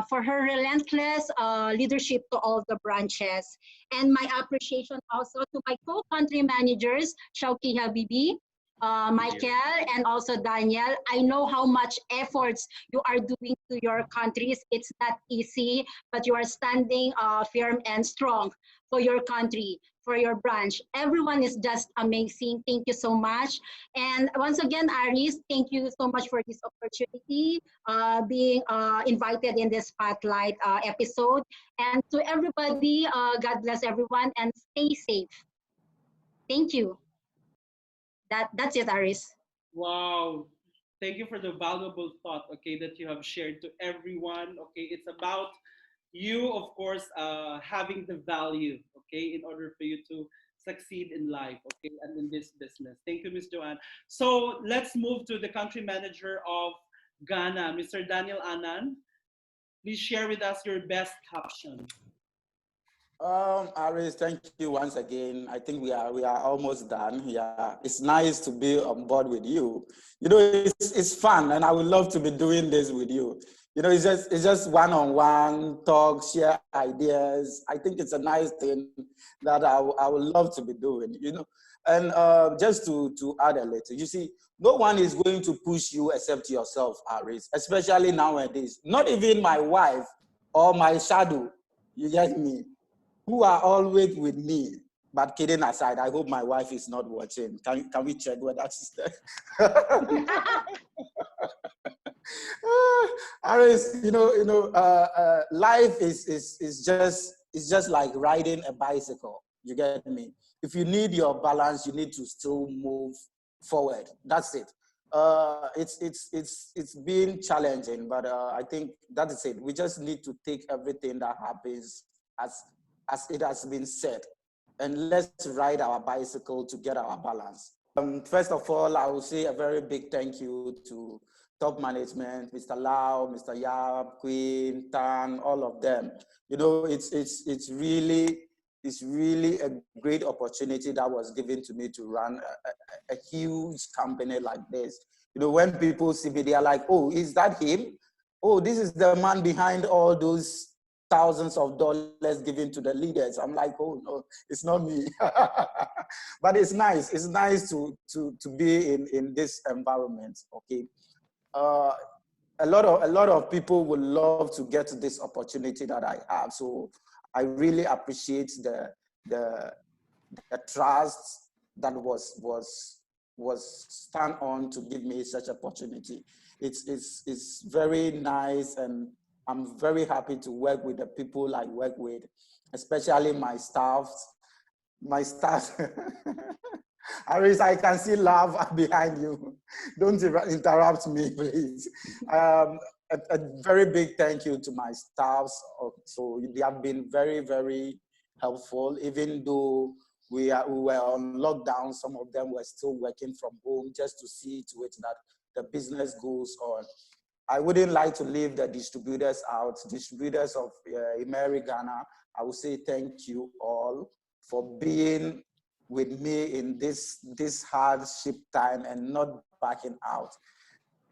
for her relentless leadership to all the branches. And my appreciation also to my co-country managers, Shawki Habibi, Michael, and also Daniel. I know how much efforts you are doing to your countries. It's not easy, but you are standing firm and strong for your country, for your branch. Everyone is just amazing. Thank you so much. And once again, Aries, thank you so much for this opportunity, being invited in this spotlight episode. And to everybody, God bless everyone and stay safe. Thank you. That's it, Aris. Wow. Thank you for the valuable thought, okay, that you have shared to everyone. Okay, it's about you, of course, having the value, okay, in order for you to succeed in life, okay, and in this business. Thank you, Miss Joanne. So let's move to the country manager of Ghana, Mr. Daniel Annan. Please share with us your best caption. Aries, thank you once again. I think we are almost done. Yeah, it's nice to be on board with you. You know, it's fun, and I would love to be doing this with you. You know, it's just one-on-one talk, share ideas. I think it's a nice thing that I would love to be doing. You know, and just to add a little, you see, no one is going to push you except yourself, Aries. Especially nowadays. Not even my wife or my shadow. You get me? Who are always with me. But kidding aside, I hope my wife is not watching. Can we check whether she's there? Aris, life is just like riding a bicycle. You get me? If you need your balance, you need to still move forward. That's it. It's been challenging, but I think that is it. We just need to take everything that happens as it has been said, and let's ride our bicycle to get our balance. First of all, I will say a very big thank you to top management, Mr. Lau, Mr. Yap, Queen, Tan, all of them. You know, it's really a great opportunity that was given to me to run a huge company like this. You know, when people see me, they are like, oh, is that him? Oh, this is the man behind all those thousands of dollars given to the leaders. I'm like, oh no, it's not me. But it's nice. It's nice to be in this environment. Okay, a lot of people would love to get this opportunity that I have. So I really appreciate the trust that was stand on to give me such opportunity. It's very nice, and I'm very happy to work with the people I work with, especially my staff. My staff. Aris, I can see love behind you. Don't interrupt me, please. A very big thank you to my staffs. So they have been very, very helpful. Even though we were on lockdown, some of them were still working from home just to see to it that the business goes on. I wouldn't like to leave the distributors out. Distributors of Immeri Ghana, I would say thank you all for being with me in this hardship time and not backing out.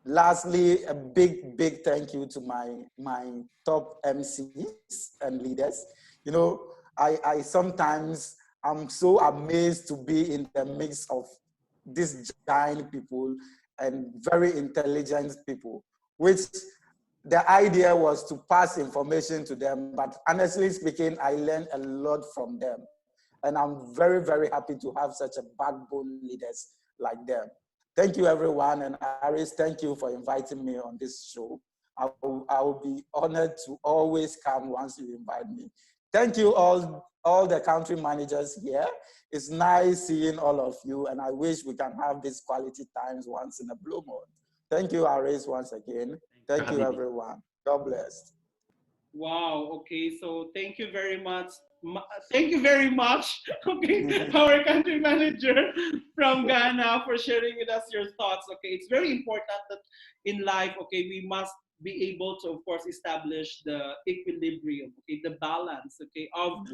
Lastly, a big thank you to my top MCs and leaders. You know, I sometimes I'm so amazed to be in the mix of these giant people and very intelligent people, which the idea was to pass information to them, but honestly speaking, I learned a lot from them. And I'm very happy to have such a backbone leaders like them. Thank you, everyone. And Aries, thank you for inviting me on this show. I will be honored to always come once you invite me. Thank you all the country managers here. It's nice seeing all of you, and I wish we can have these quality times once in a blue moon. Thank you, Aries, once again. Thank you, everyone. God bless. Wow. Okay. So thank you very much. Thank you very much, okay, our country manager from Ghana, for sharing with us your thoughts. Okay, it's very important that in life, okay, we must be able to, of course, establish the equilibrium, okay, the balance, okay, of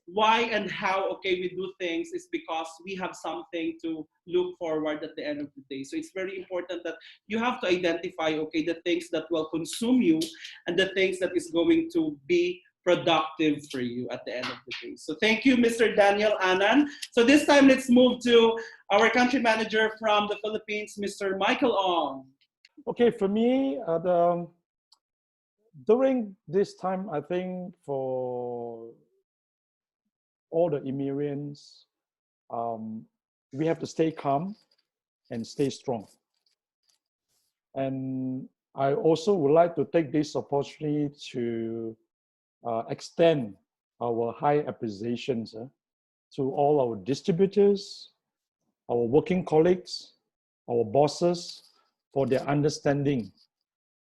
why and how, okay, we do things is because we have something to look forward at the end of the day. So it's very important that you have to identify, okay, the things that will consume you and the things that is going to be productive for you at the end of the day. So thank you, Mr. Daniel Annan. So this time, let's move to our country manager from the Philippines, Mr. Michael Ong. Okay, for me, during this time, I think for all the Immerians, we have to stay calm and stay strong. And I also would like to take this opportunity to extend our high appreciations to all our distributors, our working colleagues, our bosses, for their understanding,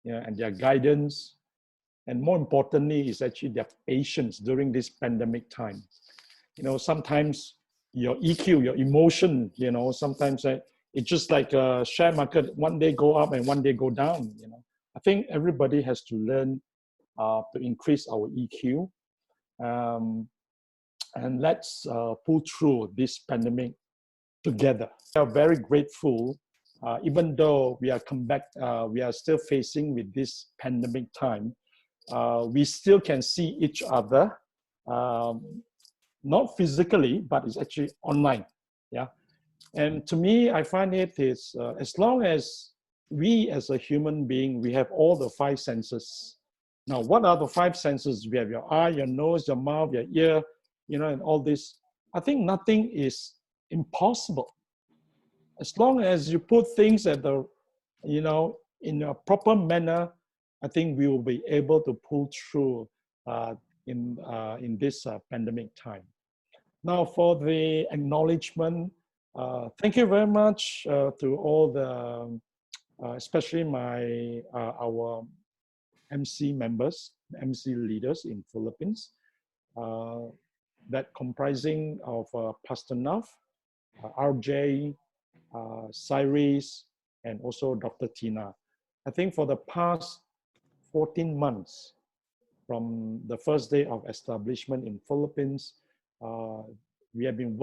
and their guidance, and more importantly is actually their patience during this pandemic time. You know, sometimes your EQ, your emotion, you know, sometimes it's just like a share market, one day go up and one day go down. You know, I think everybody has to learn to increase our EQ, and let's pull through this pandemic together. We are very grateful. Even though we are still facing with this pandemic time, we still can see each other, not physically, but it's actually online. Yeah, and to me, I find it is as long as we as a human being, we have all the five senses. Now, what are the five senses? We have your eye, your nose, your mouth, your ear, you know, and all this. I think nothing is impossible. As long as you put things at the, you know, in a proper manner, I think we will be able to pull through in this pandemic time. Now, for the acknowledgement, thank you very much to all the, especially our MC members, MC leaders in Philippines, that comprising of Pastor Nav, RJ, Cyrus, and also Dr. Tina. I think for the past 14 months, from the first day of establishment in Philippines, they have been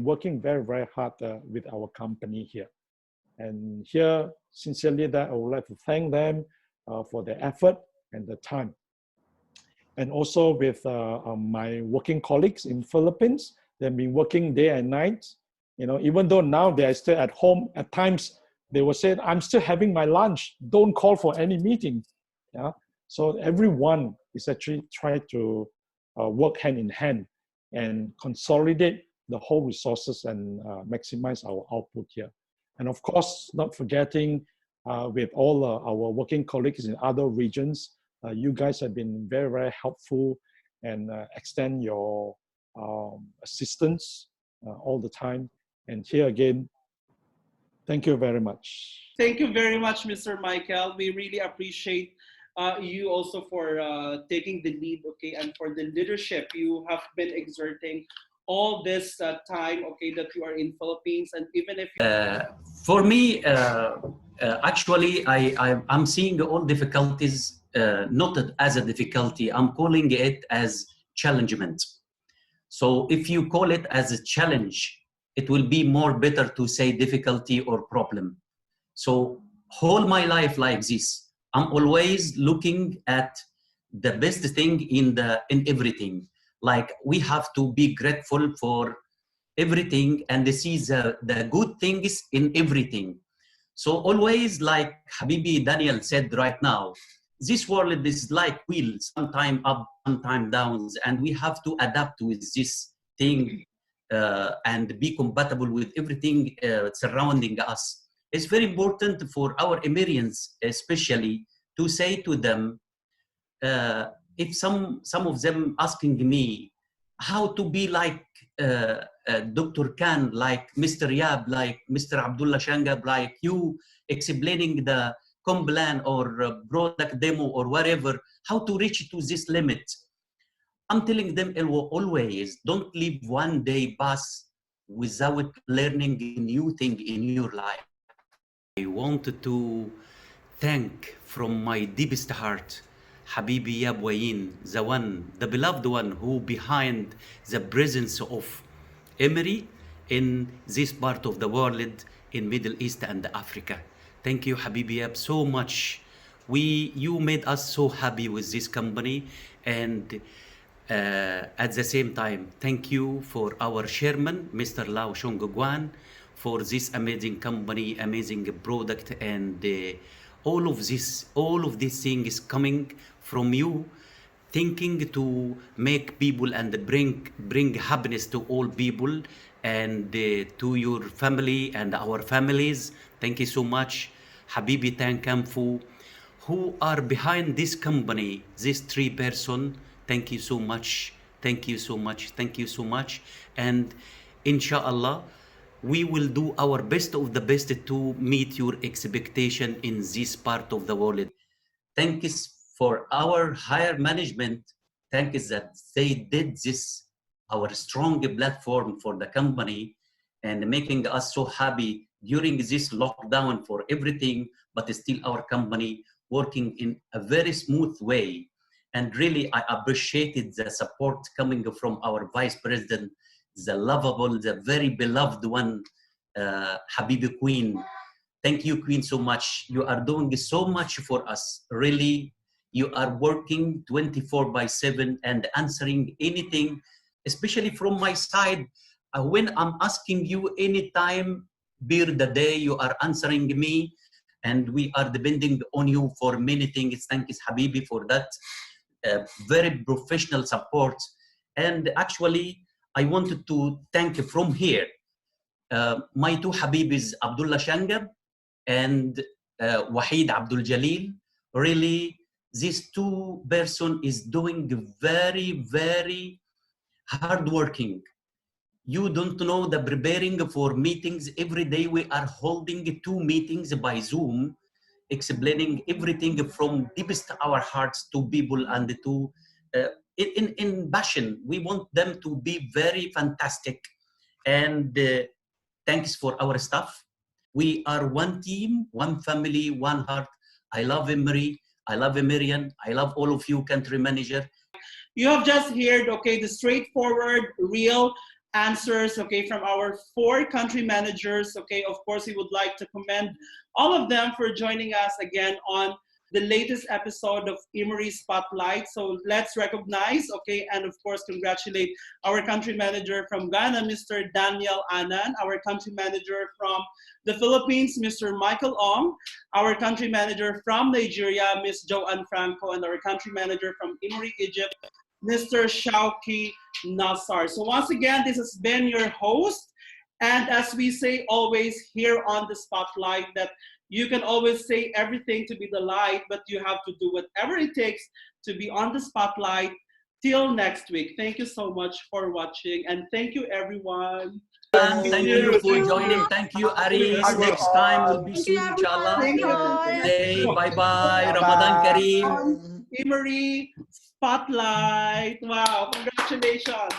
working very hard with our company here. And here, sincerely, that I would like to thank them for their effort and the time. And also with my working colleagues in Philippines, they've been working day and night. You know, even though now they are still at home, at times they will say, I'm still having my lunch, don't call for any meeting. Yeah. So everyone is actually trying to work hand in hand and consolidate the whole resources and maximize our output here. And of course, not forgetting with all our working colleagues in other regions, you guys have been very helpful and extend your assistance all the time. And here again, thank you very much. Thank you very much, Mr. Michael. We really appreciate you also for taking the lead, okay, and for the leadership you have been exerting all this time, okay, that you are in Philippines. And even if for me, actually, I'm seeing all difficulties not as a difficulty. I'm calling it as challengement. So if you call it as a challenge, it will be more better to say difficulty or problem. So whole my life like this, I'm always looking at the best thing in everything. Like we have to be grateful for everything and see the good things in everything. So always, like Habibi Daniel said right now, this world is like wheels, sometime up, sometime downs, and we have to adapt with this thing and be compatible with everything surrounding us. It's very important for our Immerians, especially, to say to them, if some of them asking me how to be like Dr. Khan, like Mr. Yab, like Mr. Abdullah Shangab, like you explaining the plan or product demo or whatever, how to reach to this limit. I'm telling them always, don't leave one day pass without learning a new thing in your life. I wanted to thank from my deepest heart Habibi Yabwayin, the one, the beloved one who behind the presence of Immeri in this part of the world, in Middle East and Africa. Thank you, Habibi Yab, so much. You made us so happy with this company, and at the same time, thank you for our chairman, Mr. Lau Shongguan, for this amazing company, amazing product, and all of these things coming from you, thinking to make people and bring happiness to all people and to your family and our families. Thank you so much, Habibi Tankamfu, who are behind this company, these three person. Thank you so much. Thank you so much. Thank you so much. And inshallah, we will do our best of the best to meet your expectation in this part of the world. Thank you for our higher management. Thank you that they did this, our strong platform for the company, and making us so happy during this lockdown for everything, but still our company working in a very smooth way. And really, I appreciated the support coming from our Vice President, the lovable, the very beloved one, Habibi Queen. Thank you, Queen, so much. You are doing so much for us. Really, you are working 24/7 and answering anything, especially from my side. When I'm asking you anytime, be the day, you are answering me, and we are depending on you for many things. Thank you, Habibi, for that very professional support. And actually, I wanted to thank from here my two Habibis, Abdullah Shangab and Wahid Abdul Jalil. Really, these two person is doing very, very hardworking. You don't know the preparing for meetings. Every day we are holding 2 meetings by Zoom, explaining everything from deepest our hearts to people and to in passion. We want them to be very fantastic. And thanks for our staff. We are one team, one family, one heart. I love Immeri. I love Immerian. I love all of you, country manager. You have just heard, okay, the straightforward, real answers, okay, from our 4 country managers. Okay, of course, we would like to commend all of them for joining us again on the latest episode of Immeri Spotlight. So let's recognize, okay, and of course, congratulate our country manager from Ghana, Mr. Daniel Annan, our country manager from the Philippines, Mr. Michael Ong, our country manager from Nigeria, Ms. Joanne Franco, and our country manager from Immeri, Egypt, Mr. Shawki Nassar. So once again, this has been your host. And as we say always here on the Spotlight, that you can always say everything to be the light, but you have to do whatever it takes to be on the spotlight. Till next week. Thank you so much for watching. And thank you, everyone. Thank you for joining. Thank you, Aries. Next time will be soon, inshallah. Bye-bye. Ramadan Kareem. Immeri Spotlight. Wow, congratulations.